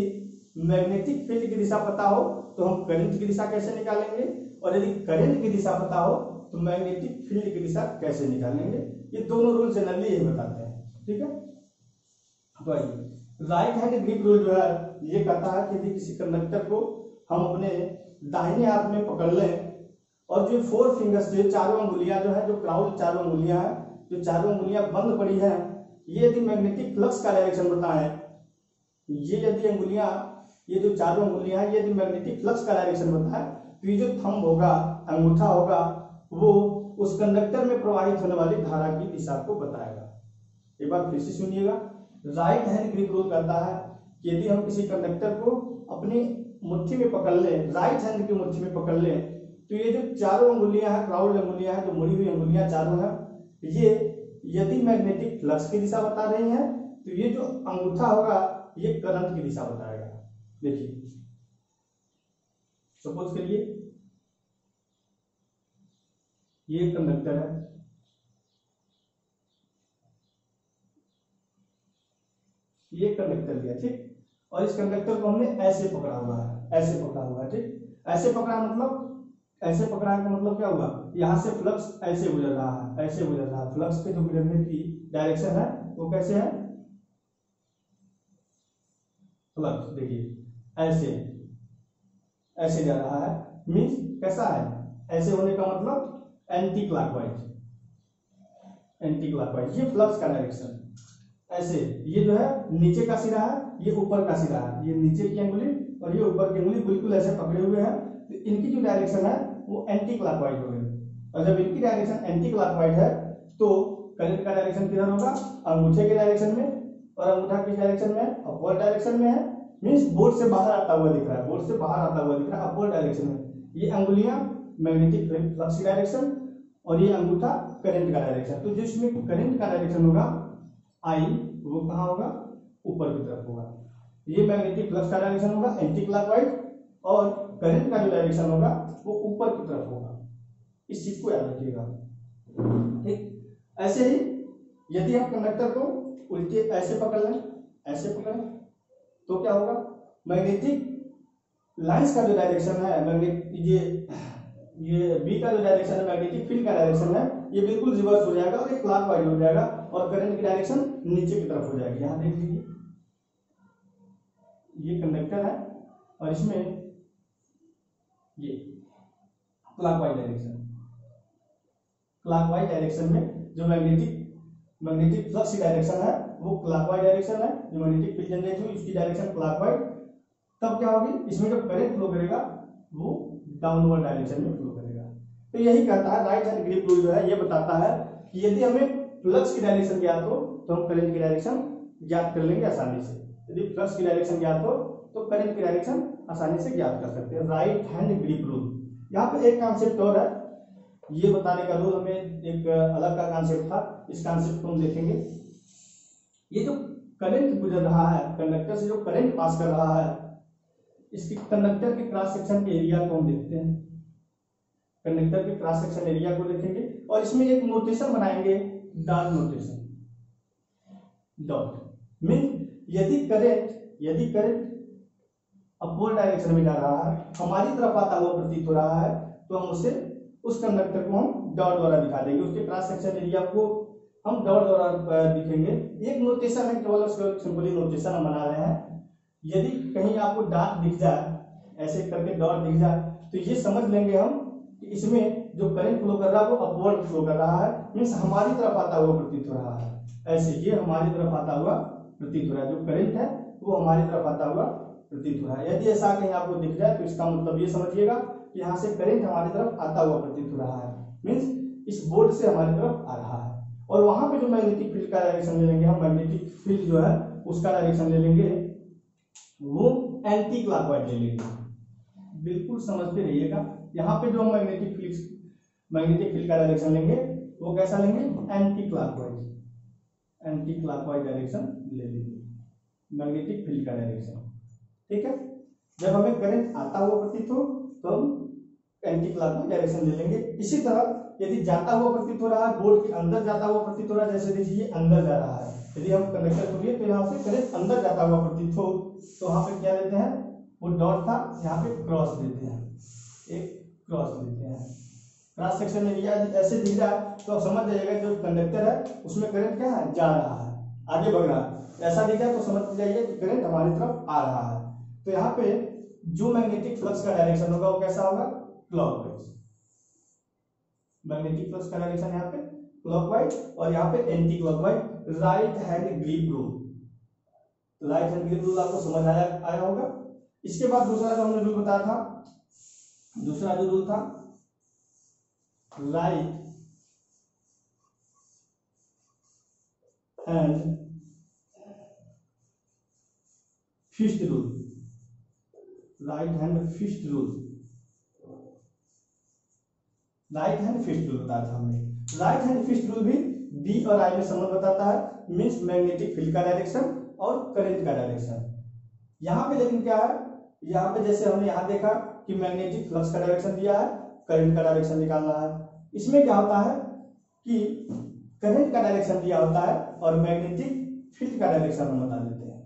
मैग्नेटिक फील्ड की दिशा पता हो तो हम करंट की दिशा कैसे निकालेंगे, और यदि करंट की दिशा पता हो तो मैग्नेटिक फील्ड की दिशा कैसे निकालेंगे। ये दोनों रूल जनरली यही बताते हैं, ठीक है। तो आइए राइट हैंड ग्रिप रूल जो है ये कहता है कि यदि किसी कंडक्टर को हम अपने दाहिने हाथ में पकड़ लें, और जो 4 फिंगर्स, जो चारों अंगुलियां जो है, जो क्राउल चारों अंगुलियां हैं, जो चारों अंगुलियां बंद पड़ी हैं, ये यदि मैग्नेटिक फ्लक्स का डायरेक्शन बताएं, ये यदि अंगुलियां, ये जो चारों अंगुलियां हैं, ये यदि मैग्नेटिक फ्लक्स का डायरेक्शन बताए तो ये जो थंब होगा, अंगूठा होगा, वो उस कंडक्टर में प्रवाहित होने वाली धारा की दिशा को बताएगा। एक बार फिर से सुनिएगा, राइट हैंड ग्रिप रूल कहता है कि यदि हम किसी कंडक्टर को अपनी मुट्ठी में पकड़ लें, राइट हैंड की मुट्ठी में पकड़ लें, तो ये जो चारों अंगुलियां हैं, क्राउल अंगुलियां हैं, जो मुड़ी हुई अंगुलियां चारों हैं, ये यदि मैग्नेटिक फ्लक्स की दिशा बता रही हैं तो ये जो अंगूठा होगा ये करंट की दिशा बताएगा। देखिए सपोज करिए ये कंडक्टर है, ये कंडक्टर लिया, ठीक, और इस कंडक्टर को हमने ऐसे पकड़ा हुआ है, ऐसे पकड़ा हुआ है, ठीक। ऐसे पकड़ा मतलब, ऐसे पकड़ा का मतलब क्या हुआ, यहां से फ्लक्स ऐसे गुजर रहा है, ऐसे गुजर रहा है, फ्लक्स के जो गुजरने की डायरेक्शन है वो कैसे है, फ्लक्स देखिए ऐसे ऐसे जा रहा है, मींस कैसा है, ऐसे होने का मतलब एंटी क्लॉकवाइज, एंटी क्लॉकवाइज, ये फ्लक्स का डायरेक्शन। ऐसे ये जो है नीचे का सिरा है, ये ऊपर का सिरा है, ये नीचे की अंगुली और ये ऊपर की अंगुली बिल्कुल ऐसे पकड़े हुए हैं, तो इनकी जो डायरेक्शन है वो एंटी क्लॉकवाइज हो गई। और जब इनकी डायरेक्शन एंटी क्लॉकवाइज है तो करंट का डायरेक्शन किधर होगा, अंगूठे के डायरेक्शन में, और अंगूठा किस डायरेक्शन में है, अपवर्ड डायरेक्शन में है। मींस बोर्ड से बाहर आता हुआ दिख रहा है, बोर्ड से बाहर आता हुआ दिख रहा है अपवर्ड डायरेक्शन में। ये अंगुलियां मैग्नेटिक फ्लक्स की डायरेक्शन और ये अंगूठा करंट का डायरेक्शन। तो जिसमें करंट का डायरेक्शन होगा आई, वो कहाँ होगा, ऊपर की तरफ होगा। ये मैग्नेटिक फ्लक्स का डायरेक्शन होगा एंटी क्लॉकवाइज, और करंट का जो डायरेक्शन होगा वो ऊपर की तरफ होगा। इस चीज को याद रखिएगा, ठीक। ऐसे ही यदि हम कंडक्टर को उल्टे ऐसे पकड़ लें, ऐसे पकड़ें, तो क्या होगा, मैग्नेटिक लाइंस का जो डायरेक्शन है, मैग्नेटिक ये बी का जो डायरेक्शन है, मैग्नेटिक फील्ड का डायरेक्शन है, ये बिल्कुल रिवर्स हो जाएगा और ये क्लॉकवाइज हो जाएगा, और करंट की डायरेक्शन नीचे की तरफ हो जाएगी। यहां देख लीजिए, ये कंडक्टर है और इसमें ये क्लॉकवाइज डायरेक्शन में जो मैग्नेटिक फ्लक्स की डायरेक्शन है वो क्लॉकवाइज डायरेक्शन है। जो मैग्नेटिक फील्ड जनरेट हुई उसकी डायरेक्शन क्लॉकवाइज। तब क्या होगी, इसमें जब करंट फ्लो करेगा वो डाउनवर्ड डायरेक्शन में फ्लो करेगा। तो यही कहता है राइट हैंड ग्रिप रूल जो है, ये बताता है कि यदि हमें फ्लक्स की डायरेक्शन ज्ञात हो तो हम करंट की डायरेक्शन ज्ञात कर लेंगे आसानी से। यदि फ्लक्स की डायरेक्शन ज्ञात हो तो करंट की डायरेक्शन आसानी से ज्ञात कर सकते हैं। Right hand grip rule. यहाँ पे एक कॉन्सेप्ट और है, ये बताने का रूल हमें एक अलग का कॉन्सेप्ट था, इस कॉन्सेप्ट को हम देखेंगे। ये जो करंट गुजर रहा है, कंडक्टर से जो करंट पास कर रहा है, इसकी कंडक्टर के क्रॉस सेक्शन के एरिया को हम देखते हैं। कंडक्टर के क्रॉस सेक्शन एरिया को देखेंगे और इसमें एक नोटेशन बनाएंगे, डॉट नोटेशन। डॉट मीन यदि करंट अपवर्ड डायरेक्शन में जा रहा है, हमारी तरफ आता हुआ प्रतीत हो रहा है, तो हम उस कंडक्टर को हम डॉट द्वारा दिखा देंगे, उसके क्रॉस सेक्शन एरिया को हम डॉट द्वारा दिखेंगे। एक नोटेशन है, केवल उसको सिंपली नोटेशन हम बना रहे हैं। यदि कहीं आपको डॉट दिख जाए, ऐसे करके डॉट दिख जाए, तो ये समझ लेंगे हम कि इसमें जो करंट फ्लो कर रहा है वो अपवर्ड फ्लो कर रहा है, मीन्स हमारी तरफ आता हुआ प्रतीत हो रहा है। ऐसे ये हमारी तरफ आता हुआ प्रतीत हो रहा है, जो करंट है वो हमारी तरफ आता हुआ प्रतीत हो रहा है। यदि ऐसा कहीं आपको दिख जाए तो इसका मतलब ये समझिएगा कि यहाँ से करंट हमारी तरफ आता हुआ प्रतीत हो रहा है, मीन्स इस बोर्ड से हमारी तरफ आ रहा है। और वहां पे जो मैग्नेटिक फील्ड का डायरेक्शन ले लेंगे हम, मैग्नेटिक फील्ड जो है उसका डायरेक्शन ले लेंगे वो एंटी क्लॉकवाइज ले लेंगे। बिल्कुल समझते रहिएगा, यहाँ पे जो हम मैग्नेटिक फील्ड का डायरेक्शन लेंगे वो कैसा लेंगे, एंटी क्लॉकवाइज डायरेक्शन ले लेंगे मैग्नेटिक फील्ड का डायरेक्शन, ठीक है। जब हमें करंट आता हुआ प्रतीत हो तो हम एंटी क्लॉकवाइज डायरेक्शन ले लेंगे। इसी तरह यदि जाता हुआ प्रतीत हो रहा है, बोर्ड के अंदर जाता हुआ प्रतीत हो रहा है, जैसे देखिए अंदर जा रहा है, यदि हम कंडक्टर खोलिए तो यहाँ से करंट अंदर जाता हुआ प्रतीत हो, तो वहां पे क्या लेते हैं, वो डॉट था, यहाँ पे क्रॉस लेते हैं, एक क्रॉस लेते हैं। क्रॉस सेक्शन एरिया ऐसे दिख रहा है तो आप समझ जाइएगा जो कंडक्टर है उसमें करंट क्या है, जा रहा है, आगे बढ़ रहा है। ऐसा दिख रहा है तो समझ जाइए कि करंट हमारी तरफ आ रहा है। तो यहाँ पे जो मैग्नेटिक फ्लक्स का डायरेक्शन होगा वो कैसा होगा, क्लॉकवाइज। मैग्नेटिक फ्लक्स का डायरेक्शन यहाँ पे क्लॉकवाइज और यहाँ पे anti clockwise. Right hand grip rule. Right hand grip rule आपको समझ आया होगा। इसके बाद दूसरा जो हमने रूल बताया था, दूसरा जो रूल था right hand fist rule. Right hand fist rule, right hand fist rule बताया था हमने। राइट हैंड फिस्ट रूल भी डी और आई में संबंध बताता है, मीन्स मैग्नेटिक फील्ड का डायरेक्शन और करंट का डायरेक्शन। यहाँ पे लेकिन क्या है, यहाँ पे जैसे हमने यहाँ देखा कि मैग्नेटिक फ्लक्स का डायरेक्शन दिया है, करंट का डायरेक्शन निकालना है। इसमें क्या होता है कि करंट का डायरेक्शन दिया होता है और मैग्नेटिक फील्ड का डायरेक्शन हम बता देते हैं।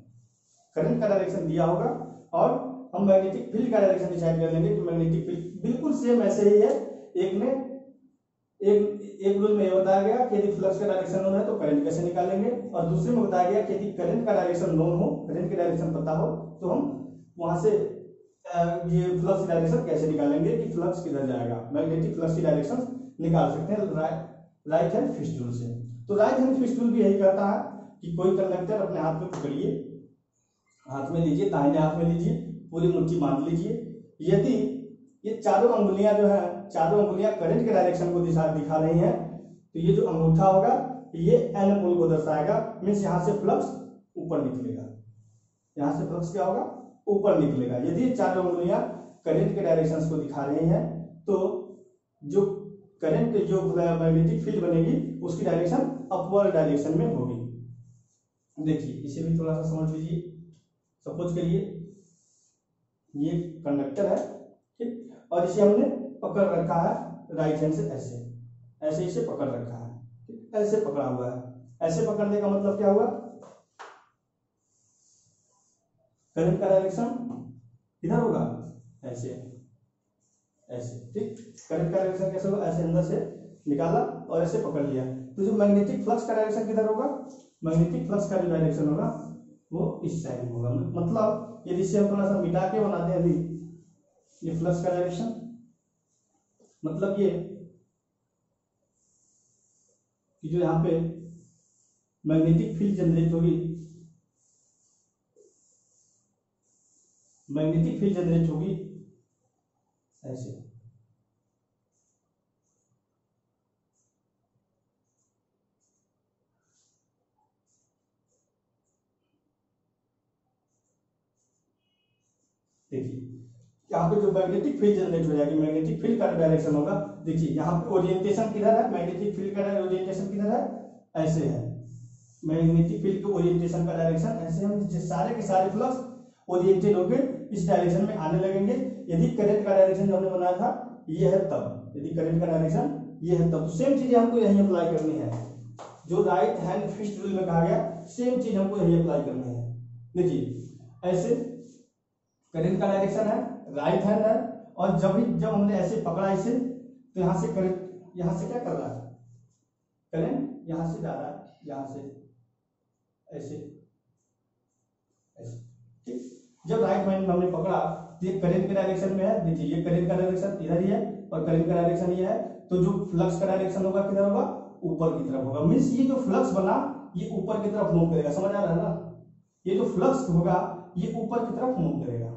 करंट का डायरेक्शन दिया होगा और हम मैग्नेटिक फील्ड का डायरेक्शन डिसाइड कर लेंगे कि मैग्नेटिक फील्ड बिल्कुल सेम ऐसे ही है। एक रूल में ये बताया गया कि यदि फ्लक्स का डायरेक्शन नोन है तो करंट कैसे निकालेंगे, और दूसरे में बताया गया कि यदि करंट का डायरेक्शन नोन हो, करंट की डायरेक्शन पता हो, तो हम वहां से ये फ्लक्स की डायरेक्शन कैसे निकालेंगे कि फ्लक्स किधर जाएगा, मैग्नेटिक फ्लक्स की डायरेक्शन निकाल सकते हैं राइट हैंड फिस्ट रूल से। तो राइट हैंड फिस्ट रूल भी यही कहता है कि कोई कंडक्टर अपने हाथ में पकड़िए, हाथ में लीजिए, दाहिने हाथ में लीजिए, पूरी मुट्ठी बांध लीजिए। यदि ये चारों अंगुलियां जो है, चारों अंगुलियां करंट के डायरेक्शन को दिखा रही हैं, तो ये जो अंगूठा होगा ये एन पोल को दर्शाएगा, मीन्स यहाँ से फ्लक्स ऊपर निकलेगा, यहाँ से फ्लक्स क्या होगा, ऊपर निकलेगा। यदि चारों उंगलियां करंट के डायरेक्शन को दिखा रही हैं तो जो करंट जो मैग्नेटिक फील्ड बनेगी उसकी डायरेक्शन अपवर्ड डायरेक्शन में होगी। देखिए इसे भी थोड़ा सा समझ लीजिए। सपोज करिए ये कंडक्टर है, ठीक, और इसे हमने पकड़ रखा है राइट हैंड से, ऐसे ऐसे इसे पकड़ रखा है, ठीक, ऐसे पकड़ा हुआ है। ऐसे पकड़ने का मतलब क्या हुआ, करंट का डायरेक्शन किधर होगा, ऐसे ऐसे, ठीक। करंट का डायरेक्शन कैसे होगा, ऐसे अंदर से निकाला और ऐसे पकड़ लिया। तो जो मैग्नेटिक फ्लक्स का डायरेक्शन किधर होगा, मैग्नेटिक फ्लक्स का जो डायरेक्शन होगा वो इस साइड होगा। मतलब यदि इसे हम थोड़ा सा मिटा के बनाते हैं, अभी ये फ्लक्स का डायरेक्शन, मतलब ये कि जो यहाँ पे मैग्नेटिक फील्ड जनरेट होगी, मैग्नेटिक फील्ड जनरेट होगी ऐसे, देखिए यहाँ पे जो मैग्नेटिक फील्ड जनरेट हो जाएगी, मैग्नेटिक फील्ड का डायरेक्शन होगा, देखिए यहाँ पे ओरिएंटेशन किधर है, मैग्नेटिक फील्ड का ओरिएंटेशन किधर है, ऐसे है। मैग्नेटिक फील्ड के ओरिएंटेशन का डायरेक्शन ऐसे हम सारे के सारे फ्लक्स ओरिएंटेड होकर इस डायरेक्शन में आने लगेंगे। यदि करंट का डायरेक्शन जो हमने बनाया था ये है तब, यदि करंट का डायरेक्शन ये है तब, तो सेम चीजें हमको यही अप्लाई करनी है। जो राइट हैंड फिस्ट रूल में कहा गया सेम चीज हमको यही अप्लाई करनी है। देखिए ऐसे करंट का डायरेक्शन है, राइट हैंड है, और जब हमने ऐसे पकड़ा इसे तो यहाँ से करंट, यहाँ से क्या कर रहा है, करंट यहाँ से जा रहा है, यहाँ से ऐसे ऐसे, ठीक। जब राइट हैंड हमने पकड़ा तो ये करंट के डायरेक्शन में है, देखिए ये करंट का डायरेक्शन इधर ही है और करंट का डायरेक्शन ये है, तो जो फ्लक्स का डायरेक्शन होगा किधर होगा, ऊपर की तरफ होगा। मीन्स ये जो फ्लक्स बना ये ऊपर की तरफ मूव करेगा, समझ आ रहा है ना, ये जो फ्लक्स होगा ये ऊपर की तरफ मूव करेगा,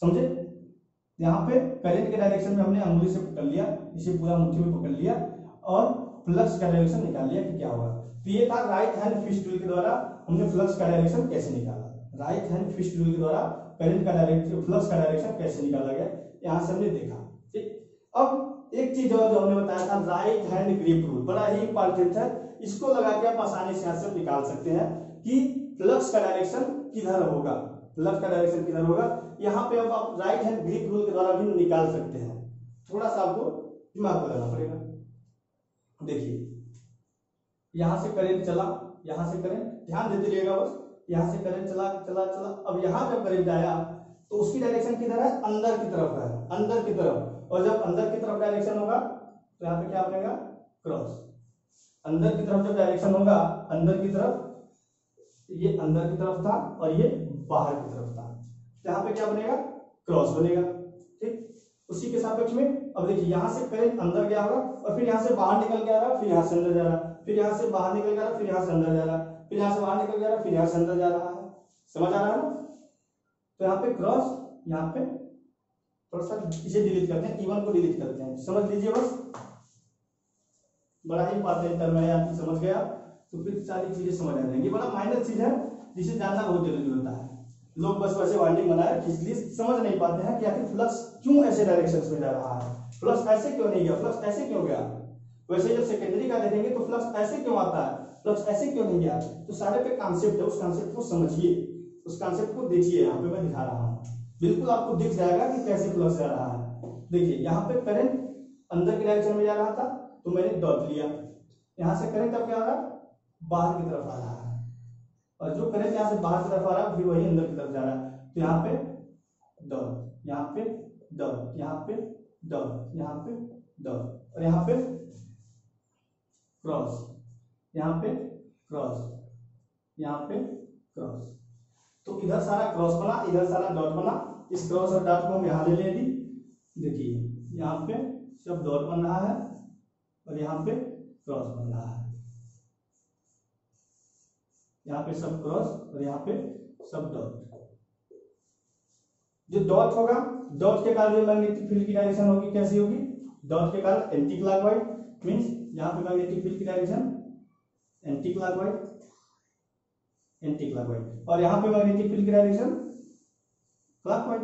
समझे। यहाँ पे करंट के डायरेक्शन में हमने अंगुली से पकड़ लिया, इसे पूरा मुट्ठी में पकड़ लिया और फ्लक्स का डायरेक्शन निकाल लिया कि क्या होगा। तो ये था राइट हैंड फिस्ट रूल के द्वारा हमने फ्लक्स का डायरेक्शन कैसे निकाला, राइट हैंड फिस्ट रूल के द्वारा करंट का डायरेक्शन, फ्लक्स का डायरेक्शन कैसे निकाला गया, यहाँ से हमने देखा, ठीक। अब एक चीज और जो हमने बताया था राइट हैंड ग्रिप रूल, बड़ा ही इंपॉर्टेंट है, इसको लगा के आप आसानी से यहाँ से निकाल सकते हैं कि फ्लक्स का डायरेक्शन किधर होगा, फ्लक्स का डायरेक्शन किधर होगा। यहाँ पे अब आप राइट हैंड ग्रिप रूल के द्वारा भी निकाल सकते हैं, थोड़ा सा आपको दिमाग लगाना पड़ेगा। देखिए यहां से करंट चला, यहां से करंट, ध्यान देते रहिएगा बस, यहां से करंट चला चला चला, अब यहां जब करंट आया तो उसकी डायरेक्शन किधर है, अंदर की तरफ है, अंदर की तरफ। और जब अंदर की तरफ डायरेक्शन होगा तो यहाँ पे क्या बनेगा, क्रॉस। अंदर की तरफ जब डायरेक्शन होगा, अंदर की तरफ, ये अंदर की तरफ था और ये बाहर की तरफ था, तो यहाँ पे क्या बनेगा, क्रॉस बनेगा, ठीक। उसी के सापेक्ष में अब देखिए यहाँ से करंट अंदर गया होगा और फिर यहाँ से बाहर निकल के आ रहा, फिर यहाँ से अंदर जा रहा, फिर यहाँ से बाहर निकल गया, फिर यहाँ से अंदर जा रहा, फिर यहाँ से बाहर निकल गया, फिर यहाँ से अंदर जा रहा है, समझ आ रहा है ना। तो यहाँ पे क्रॉस, यहाँ पे थोड़ा सा इसे डिलीट करते हैं, इवन को डिलीट करते हैं, समझ लीजिए बस, बड़ा ही इंपॉर्टेंट टर्म है, आप समझ गया तो फिर सारी चीजें समझ आ जाएंगी। बड़ा माइनर चीज है जिसे जानना बहुत जरूरी होता है। लोग बस वैसे वाइंडिंग बनाए इसलिए समझ नहीं पाते हैं कि आखिर फ्लक्स क्यों ऐसे डायरेक्शंस में जा रहा है, फ्लक्स ऐसे क्यों नहीं गया, फ्लक्स ऐसे क्यों गया। वैसे जब सेकेंडरी का देखेंगे तो फ्लक्स ऐसे क्यों आता है, फ्लक्स ऐसे क्यों नहीं गया, तो सारे पे कॉन्सेप्ट है, उस कॉन्सेप्ट को समझिए, उस कॉन्सेप्ट को देखिए, यहाँ पे मैं दिखा रहा हूँ, बिल्कुल आपको दिख जाएगा कि कैसे फ्लक्स जा रहा है। देखिए यहाँ पे करंट अंदर की डायरेक्शन में जा रहा था तो मैंने डॉट लिया, यहाँ से करंट अब क्या आ रहा है, बाहर की तरफ आ रहा है, और जो करंट यहाँ से बाहर की तरफ आ रहा है फिर वही अंदर की तरफ जा रहा है, तो यहाँ पे डॉट, यहाँ पे डॉट, यहाँ पे डॉट, यहाँ पे डॉट, और यहाँ पे क्रॉस, यहाँ पे क्रॉस, यहाँ पे क्रॉस। तो इधर सारा क्रॉस बना, इधर सारा डॉट बना, इस क्रॉस और डॉट को हम यहाँ ले लेंगे। देखिए यहाँ पे सब डॉट बन रहा है और यहाँ पे क्रॉस बन रहा है, यहाँ पे सब क्रॉस और यहाँ पे सब डॉट। जो डॉट होगा, डॉट के कारण जो मैग्नेटिक फील्ड की डायरेक्शन होगी कैसी होगी, डॉट के कारण एंटी क्लॉकवाइज, मीन्स यहाँ पे मैग्नेटिक फील्ड की डायरेक्शन एंटी क्लॉकवाइज, और यहाँ पे मैग्नेटिक फील्ड की डायरेक्शन क्लॉकवाइज।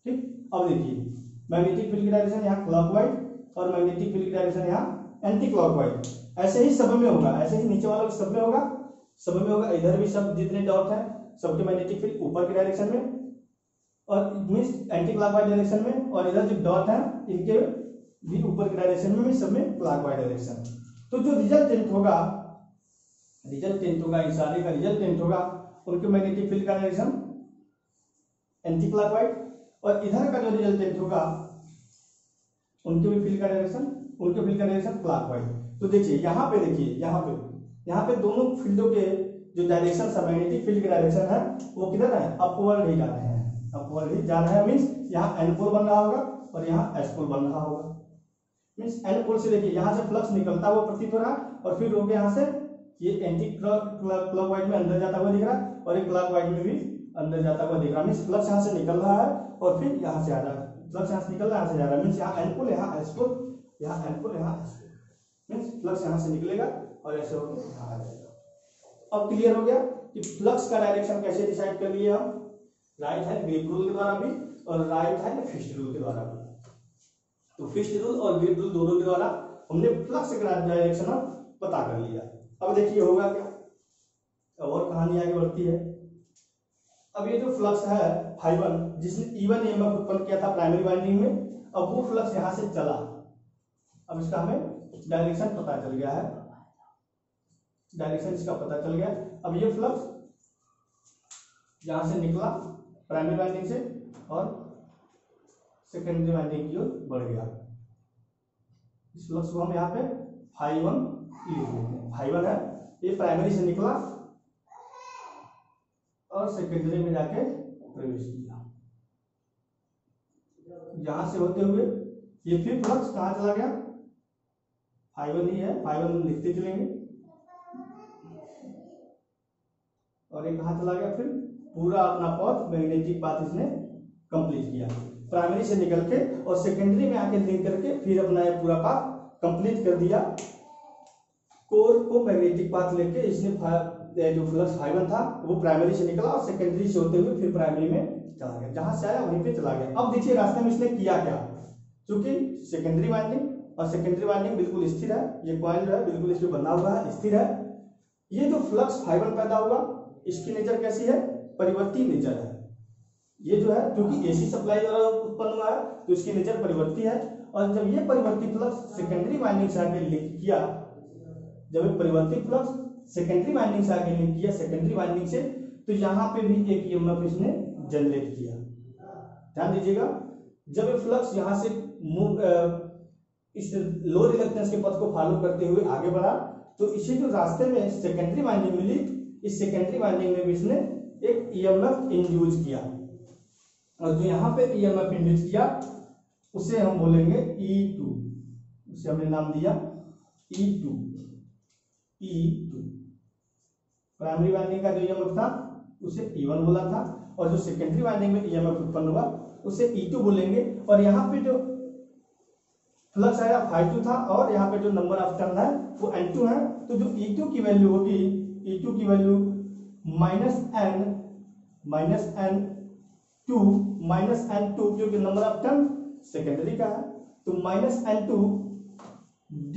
ठीक, अब देखिए मैग्नेटिक फील्ड की डायरेक्शन यहाँ क्लॉकवाइज और मैग्नेटिक फील्ड की डायरेक्शन यहाँ एंटी क्लॉकवाइज। ऐसे ही सब में होगा, ऐसे ही नीचे वाला सब में होगा, इधर भी सब जितने डॉट हैं सबके मैग्नेटिक फील्ड ऊपर की डायरेक्शन में और मीन्स एंटी क्लॉकवाइज डायरेक्शन में, और इधर जो डॉट है इनके भी ऊपर की डायरेक्शन में, सब में क्लॉकवाइज डायरेक्शन। तो जो रिजल्टेंट होगा इस सारे का रिजल्टेंट होगा उनके मैग्नेटिक फील्ड का डायरेक्शन एंटी क्लॉकवाइज, और इधर का जो रिजल्टेंट होगा उनके भी फील्ड का डायरेक्शन क्लॉकवाइज। तो देखिए यहाँ पे दोनों फील्डों के जो डायरेक्शन है, मैग्नेटिक फील्ड की डायरेक्शन है वो किधर है, अपवर्ड ही जा रहे हैं, मीन्स यहाँ एन पोल बन रहा होगा और यहाँ एस पोल बन रहा होगा। मीन्स एन पोल से देखिए यहाँ से फ्लक्स निकलता हुआ प्रतीत हो रहा है और फिर होके यहाँ से ये एंटी क्लॉकवाइज में अंदर जाता हुआ दिख रहा है और एक क्लॉकवाइज में भी अंदर जाता हुआ दिख रहा है। मीन्स फ्लक्स यहाँ से निकल रहा है और फिर यहाँ से आ रहा है, फ्लक्स यहाँ से निकल रहा है, यहाँ से जा रहा है। मीन्स यहाँ एन पोल, यहाँ एस पोल, यहाँ एन पोल, यहाँ एस पोल। मीन्स फ्लक्स यहाँ से निकलेगा और ऐसे होकर यहाँ आ जाएगा। अब क्लियर हो गया कि फ्लक्स का डायरेक्शन कैसे डिसाइड कर लिए हम, राइट हैंड ग्रिप रूल के द्वारा भी और राइट हैंड फिक्स्ड रूल के द्वारा भी। तो फिक्स्ड रूल और ग्रिप रूल दोनों के द्वारा हमने फ्लक्स का डायरेक्शन पता कर लिया। अब देखिए होगा क्या, और कहानी आगे बढ़ती है। अब ये जो फ्लक्स है फाइबर जिसने E1 EMF उत्पन्न किया था प्राइमरी वाइंडिंग में, अब वो फ्लक्स यहां से चला, अब इसका हमें डायरेक्शन पता चल गया है, अब ये फ्लक्स यहां से निकला प्राइमरी वाइंडिंग से और सेकेंडरी वाइंडिंग की ओर बढ़ गया। इस फ्लक्स को हम यहाँ पे फाई1 लिख देते हैं। फाई1 है, ये प्राइमरी से निकला और सेकेंडरी में जाके प्रवेश किया, यहां से होते हुए ये फिर फ्लक्स कहां चला गया, फाई1 ही है, फाई1 लिखते चलेंगे, और ये कहां चला गया, फिर पूरा अपना पथ मैग्नेटिक पाथ इसने कंप्लीट किया, प्राइमरी से निकल के और सेकेंडरी में आके लिंक करके फिर अपना ये पूरा पाथ कंप्लीट कर दिया। कोर को मैग्नेटिक पाथ लेके इसने जो फ्लक्स फाइबर था वो प्राइमरी से निकला और सेकेंडरी से होते हुए फिर प्राइमरी में चला गया, जहां से आया वहीं पे चला गया। अब देखिए रास्ते में इसने किया क्या, क्योंकि सेकेंडरी वाइंडिंग बिल्कुल स्थिर है, ये कॉइल जो है बिल्कुल इसमें बंधा हुआ है, स्थिर है। ये जो फ्लक्स फाइबर पैदा हुआ इसकी नेचर कैसी है, परिवर्ती नेचर है। ये जो है क्योंकि एसी सप्लाई द्वारा उत्पन्न हुआ है तो इसकी नेचर परिवर्ती है, और जब ये परिवर्ती फ्लक्स सेकेंडरी वाइंडिंग से आके लिंक किया, जब ये परिवर्ती फ्लक्स सेकेंडरी वाइंडिंग से आगे लिंक किया सेकेंडरी वाइंडिंग से, तो यहाँ पे भी एक ईएमएफ इसने जनरेट किया। ध्यान दीजिएगा, जब ये फ्लक्स यहाँ से मूव इस लो रिलक्टेंस के पथ को फॉलो करते हुए आगे बढ़ा, तो इसे जो रास्ते में सेकेंडरी वाइंडिंग मिली, इस सेकेंडरी वाइंडिंग में भी इसने एक ईएमएफ इंड्यूस किया, और जो यहाँ पे ईएमएफ इंड्यूस किया उसे हम बोलेंगे E2, उसे हमने नाम दिया E2। प्राइमरी वाइंडिंग का जो ईएमएफ था उसे E1 बोला था, और जो सेकेंडरी वाइंडिंग में ईएमएफ उत्पन्न हुआ उसे E2 बोलेंगे। और यहाँ पे जो फ्लक्स आया φ2 था, और यहाँ पे जो नंबर ऑफ टर्न है वो N2 है, तो जो E2 की वैल्यू होगी, E2 की वैल्यू -N2 क्योंकि नंबर ऑफ टर्न सेकेंडरी का है, तो -N2 D।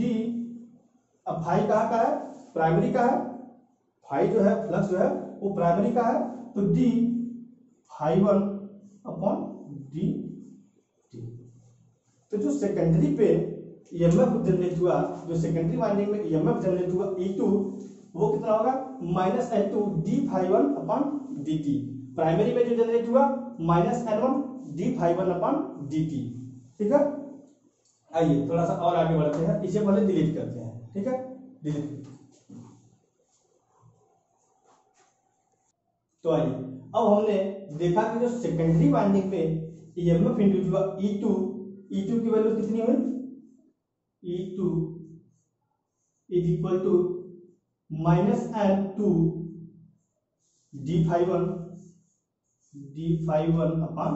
अब फाई कहाँ का है, प्राइमरी का है, फाई जो है फ्लक्स जो है वो प्राइमरी का है, तो D φ1 अपॉन डी। तो जो सेकेंडरी पे ईएमएफ जनरेट हुआ, जो सेकेंडरी वाइंडिंग में ईएमएफ जनरेट हुआ E2, वो कितना होगा -N2 D φ1 upon dt। Primary में जो जनरेट हुआ -N1 D φ1 अपॉन dt। ठीक है, आइए थोड़ा सा और आगे बढ़ते हैं, इसे पहले डिलीट करते हैं। ठीक है, डिलीट। तो आइए अब हमने देखा कि जो सेकेंडरी वाइंडिंग में ईएमएफ इंड्यूस हुआ E2 की वैल्यू कितनी हुई, E2 is equal to -N2 D φ1 upon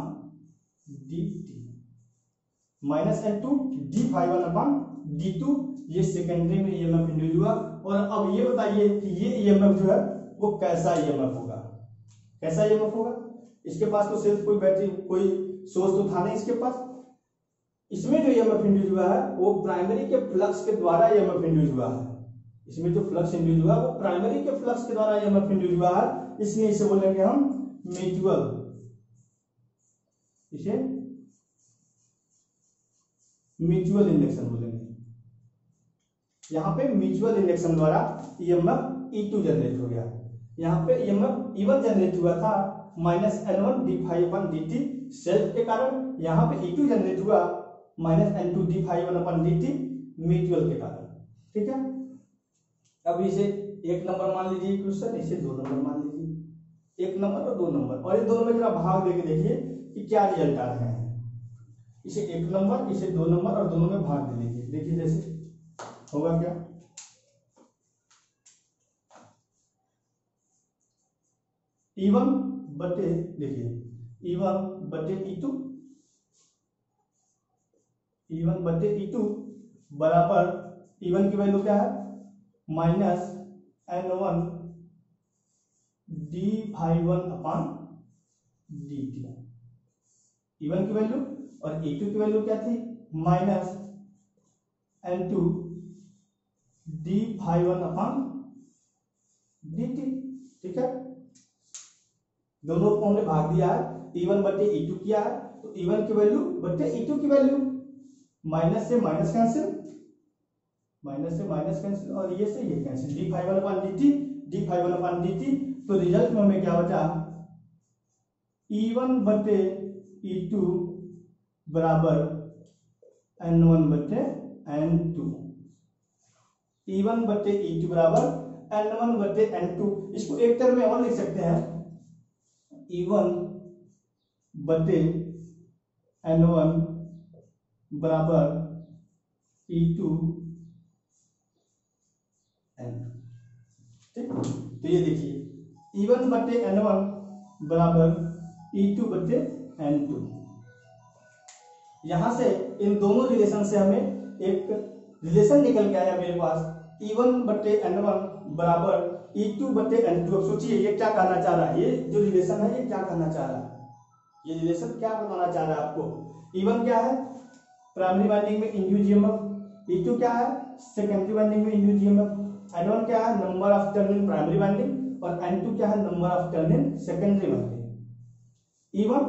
dt। Minus N2 d∅1 upon d2, ये सेकेंडरी में ईएमएफ इंड्यूस हुआ। और अब ये बताइए कि ये ईएमएफ जो है वो कैसा ईएमएफ होगा, कैसा ईएमएफ होगा। इसके पास तो सिर्फ कोई बैटरी कोई सोर्स तो था नहीं इसके पास। इसमें जो ईएमएफ इंड्यूस हुआ है वो प्राइमरी के फ्लक्स के द्वारा ईएमएफ इंड्यूस हुआ है। इसमें जो फ्लक्स इंड्यूस हुआ वो प्राइमरी के फ्लक्स के द्वारा ईएमएफ इंड्यूस हुआ है, इसलिए इसे बोलेंगे हम म्यूचुअल, इसे म्यूचुअल इंडक्शन बोलेंगे। यहां पे म्यूचुअल इंडक्शन द्वारा ईएमएफ E2 जनरेट हो गया। यहां पे ईएमएफ E1 जनरेट हुआ था minus N1 d∅1 dt self के कारण, यहां पे E2 जनरेट हुआ माइनस N2 d∅1 अपन dt म्यूचुअल के कारण। ठीक है, अब इसे 1 नंबर मान लीजिए क्वेश्चन, इसे 2 नंबर मान लीजिए, 1 नंबर और 2 नंबर, और इन दोनों में जरा भाग देके देखिए कि क्या रिजल्ट आ रहे हैं। इसे 1 नंबर, इसे 2 नंबर और दोनों में भाग दे लीजिए, देखिए जैसे होगा क्या। E1 बटे, देखिए E1 बटे E2, E1 बटे E2 बराबर E1 की वैल्यू क्या है minus N1 d∅1 upon dt, E1 की वैल्यू, और E2 की वैल्यू क्या थी minus N2 d∅1 upon dt। ठीक है, दोनों को हमने भाग दिया है, E1 बटे E2 किया है, तो E1 की वैल्यू बटे E2 की वैल्यू, माइनस से माइनस कैंसिल, माइनस से माइनस कैंसिल, और ये से ये cancel, d∅1 upon dt, d∅1 upon dt। तो रिजल्ट में हमें क्या बचा E1 बटे E2 बराबर N1 बटे N2, E1 बटे E2 बराबर N1 बटे N2। इसको एक टर्म में और लिख सकते हैं, E1 बटे N1 बराबर E2 N2। ठीक, तो ये देखिए E1 बटे N1 बराबर E2 बटे N2। यहां से इन दोनों रिलेशन से हमें एक रिलेशन निकल के आया मेरे पास, E1 बटे N1 बराबर E2 बटे N2। अब सोचिए ये क्या कहना चाह रहा है, ये जो रिलेशन है ये क्या कहना चाह रहा है, ये रिलेशन क्या बताना चाह रहा है आपको। E1 क्या है प्राइमरी वाइंडिंग में इंड्यूस्ड ईएमएफ, E2 क्या है सेकेंडरी वाइंडिंग में इंड्यूस्ड ईएमएफ, N1 क्या है number of turn in primary winding, और N2 क्या है number of turn in secondary winding. E1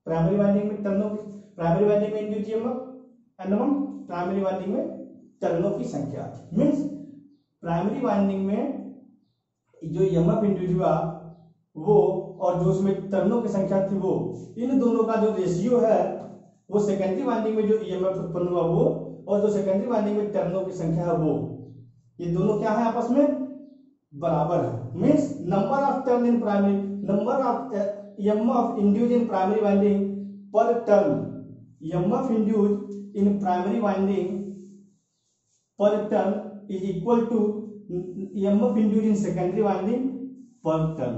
primary winding में टर्नों की, प्राइमरी वाइंडिंग में induced EMF, N1 primary winding में टर्नों की संख्या, मींस प्राइमरी वाइंडिंग में जो ईएमएफ इंड्यूस हुआ वो, और जो उसमें टर्नों की संख्या थी वो, इन दोनों का जो रेशियो है वो सेकेंडरी वाइंडिंग में जो ईएमएफ उत्पन्न हुआ वो, और जो सेकेंडरी वाइंडिंग में टर्नों की संख्या है वो, ये दोनों क्या है आपस में बराबर है। Means number of turn in primary, number of EMF induce in primary winding per turn, EMF induce in primary winding per turn is equal to EMF induce in secondary winding per turn.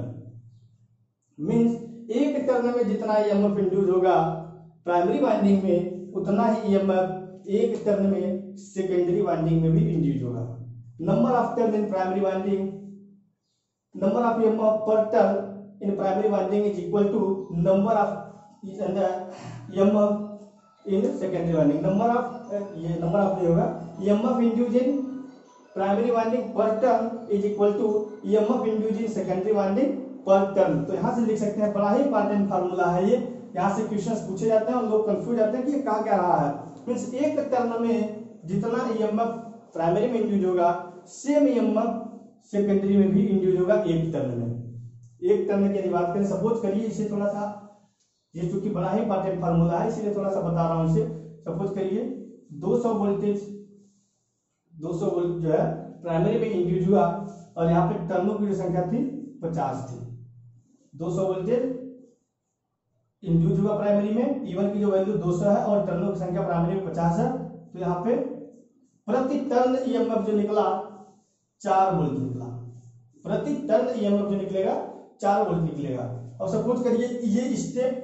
Means एक टर्न में जितना ईएमएफ इंड्यूस होगा प्राइमरी वाइंडिंग में, उतना ही ईएमएफ एक टर्न में सेकेंडरी वाइंडिंग में भी इंड्यूस होगा। Number of turn in primary winding, number of EMF per turn in primary winding is equal to number of EMF in secondary winding. Number of ये नंबर ऑफ नहीं होगा, EMF induce in primary winding per turn is equal to EMF induce in secondary winding per turn. तो यहां से लिख सकते हैं, बड़ा ही इंपॉर्टेंट फार्मूला है ये, यहाँ से क्वेश्चंस पूछे जाते हैं और लोग कंफ्यूज जाते हैं कि ये कहा क्या रहा है। मींस एक टर्न में जितना ईएमएफ प्राइमरी में इंड्यूस होगा सेम ईएमएफ सेकेंडरी में भी इंड्यूस होगा एक टर्न में। एक टर्न की बात करें, सपोज करिए इसे थोड़ा सा, ये चूंकि बड़ा ही इंपॉर्टेंट फार्मूला है इसलिए थोड़ा सा बता रहा हूं इसे। सपोज करिए 200 वोल्टेज, 200 वोल्ट जो है प्राइमरी में इंड्यूस हुआ, और यहाँ पे टर्नों की जो संख्या थी 50 थी। 200 वोल्टेज इंड्यूस हुआ प्राइमरी में, E1 की जो वैल्यू 200 है और टर्नों की संख्या प्राइमरी में 50 है, तो यहाँ पे प्रति टर्न ईएमएफ जो निकला 4 वोल्ट निकला। प्रति टर्न ईएमएफ जो निकलेगा 4 वोल्ट निकलेगा। और सपोज करिए ये स्टेप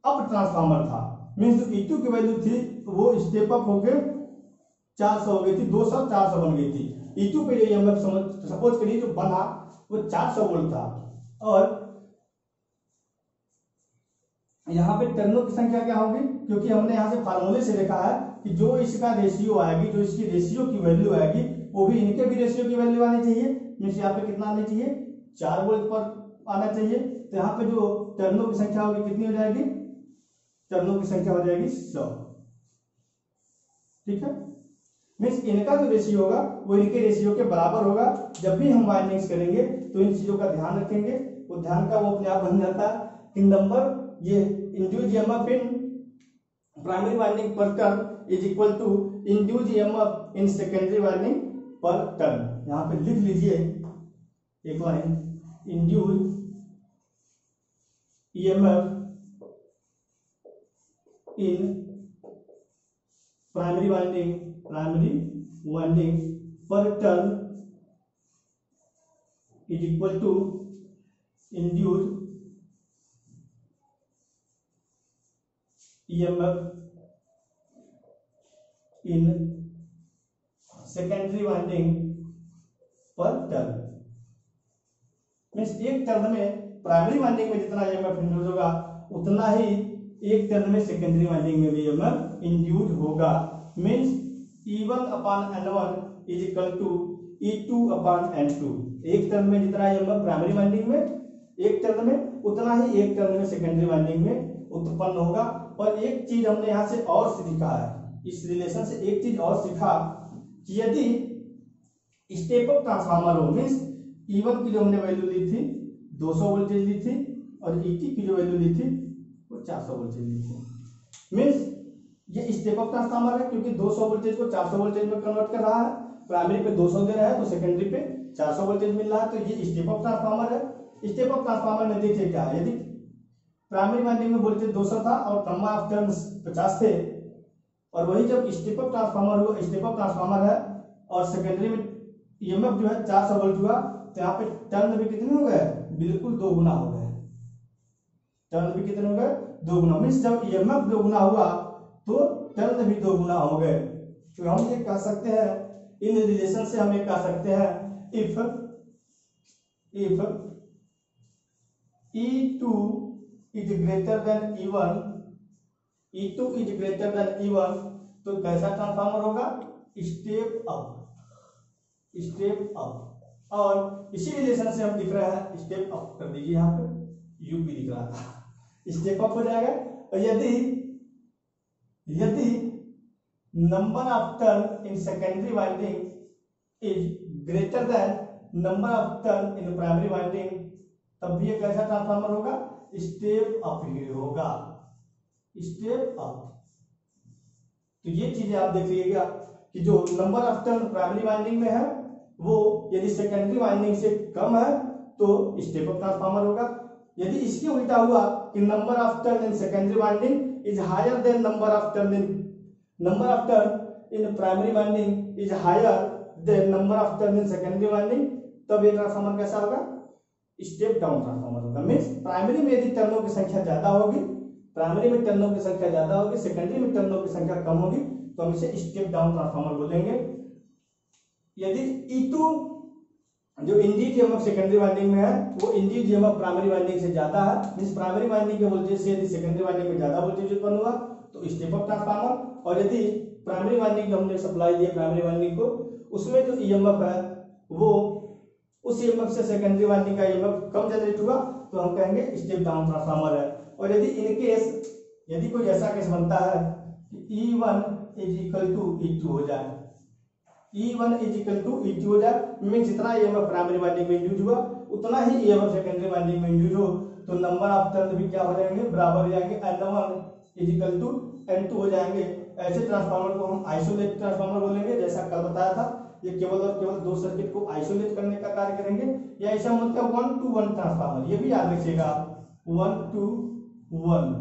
अप ट्रांसफार्मर था, मीन्स जो E2 की वैल्यू थी वो स्टेप अप होके 400 हो गई थी, 200 400 बन गई थी। E2 पे जो EMF सपोज करिए जो बना वो 400 वोल्ट था, और यहाँ पे टर्नों की संख्या क्या होगी, क्योंकि हमने यहाँ से फार्मूले से देखा है कि जो इसका रेशियो आएगी, जो इसकी रेशियो की वैल्यू आएगी वो भी इनके भी रेशियो की वैल्यू आनी चाहिए। मीन्स यहाँ पे कितना आनी चाहिए, 4 वोल्ट पर आना चाहिए। तो यहाँ पे जो टर्नों की संख्या होगी कितनी हो जाएगी, टर्नों की संख्या हो जाएगी 100। ठीक है, मीन्स इनका जो रेशियो होगा वो इनके रेशियो के बराबर होगा। जब भी हम वाइंडिंग्स करेंगे तो इन चीजों का ध्यान रखेंगे, वो ध्यान का वो अपने आप बन जाता है कि नंबर ये induced EMF in primary winding per turn is equal to induced EMF in secondary winding per turn. यहाँ पे लिख लीजिए एक line, induced EMF in primary winding per turn is equal to induced EMF in secondary winding per turn. Means एक टर्न में प्राइमरी वाइंडिंग में जितना EMF इंड्यूस होगा उतना ही एक टर्न में सेकेंडरी वाइंडिंग में भी EMF इंड्यूस होगा। Means E1/N1 is equal to E2/N2। एक टर्न में जितना EMF प्राइमरी वाइंडिंग में एक टर्न में उतना ही एक टर्न में सेकेंडरी वाइंडिंग में उत्पन्न होगा। और एक चीज हमने यहां से और सीखा है, इस रिलेशन से एक चीज और सीखा कि यदि स्टेप अप ट्रांसफार्मर हो, मीन्स E1 की जो हमने वैल्यू ली थी 200 वोल्टेज ली थी, और E2 की जो वैल्यू ली थी वो 400 वोल्टेज ली थी। मीन्स ये स्टेप अप ट्रांसफार्मर है क्योंकि 200 वोल्टेज को 400 वोल्टेज में कन्वर्ट कर रहा है। प्राइमरी पे 200 दे रहा है तो सेकेंडरी पे 400 वोल्टेज मिल रहा है, तो ये स्टेप अप ट्रांसफार्मर है। स्टेप अप ट्रांसफार्मर में देखिए क्या है, यदि प्राइमरी वाइंडिंग में वोल्टेज 200 था और नंबर ऑफ टर्न्स 50 थे, और वही जब स्टेप अप ट्रांसफार्मर हुआ, स्टेप अप ट्रांसफार्मर है और सेकेंडरी में ईएमएफ जो है 400 वोल्ट हुआ, तो यहाँ पे टर्न भी कितने हो गए, बिल्कुल 2 गुना हो गए। टर्न भी कितने हो गए, 2 गुना। मीन्स जब ईएमएफ 2 गुना हुआ तो टर्न भी 2 गुना हो गए। तो हम ये कह सकते हैं, इन रिलेशन से हम ये कह सकते हैं, if E2 is greater than E1, E2 is greater than E1, तो कैसा ट्रांसफार्मर होगा, स्टेप अप। और इसी रिलेशन से हम लिख रहे हैं, स्टेप अप कर दीजिए, यहाँ पे यूपी लिख रहा था, स्टेप अप हो जाएगा। और यदि number of turn in secondary winding is greater than number of turn in primary winding, तब भी ये कैसा ट्रांसफार्मर होगा, स्टेप अप ही होगा, स्टेप अप। तो ये चीजें आप देख लीजिएगा कि जो number of turn primary winding में है वो यदि सेकेंडरी वाइंडिंग से कम है तो स्टेप अप ट्रांसफार्मर होगा। यदि इसके उल्टा हुआ कि number of turn in secondary winding is higher than number of turn in primary winding is higher than number of turn in secondary winding, तब ये ट्रांसफार्मर कैसा होगा, स्टेप डाउन ट्रांसफार्मर होगा। मीन्स प्राइमरी में यदि टर्नों की संख्या ज्यादा होगी, सेकेंडरी में टर्नों की संख्या कम होगी, तो हम इसे स्टेप डाउन ट्रांसफार्मर बोलेंगे। यदि E2 जो इंड्यूस्ड ईएमएफ सेकेंडरी वाइंडिंग में है वो इंड्यूस्ड ईएमएफ प्राइमरी वाइंडिंग से ज्यादा है, मींस प्राइमरी वाइंडिंग के वोल्टेज से यदि सेकेंडरी वाइंडिंग में ज्यादा वोल्टेज उत्पन्न हुआ तो स्टेप अप ट्रांसफार्मर। और यदि प्राइमरी वाइंडिंग जो हमने सप्लाई दिया प्राइमरी वाइंडिंग को, उसमें जो ईएमएफ है वो उस ईएमएफ से सेकेंडरी वाइंडिंग का ईएमएफ कम जनरेट हुआ, तो हम कहेंगे स्टेप डाउन ट्रांसफार्मर है। और यदि इन केस यदि कोई ऐसा केस बनता है कि E1 is equal to E2 हो जाए, E1 is equal to E2 हो जाए, मींस जितना ईएमएफ प्राइमरी वाइंडिंग में इंड्यूस हुआ उतना ही ईएमएफ सेकेंडरी वाइंडिंग में इंड्यूस हो, तो नंबर ऑफ टर्न भी क्या हो जाएंगे, बराबर हो जाएंगे, N1 is equal to N2 हो जाएंगे। ऐसे ट्रांसफार्मर को हम आइसोलेट ट्रांसफार्मर बोलेंगे, जैसा कल बताया था। ये केवल और केवल 2 सर्किट को आइसोलेट करने का कार्य करेंगे, या ऐसा मतलब 1-to-1 ट्रांसफार्मर। ये भी याद रखिएगा, 1-to-1,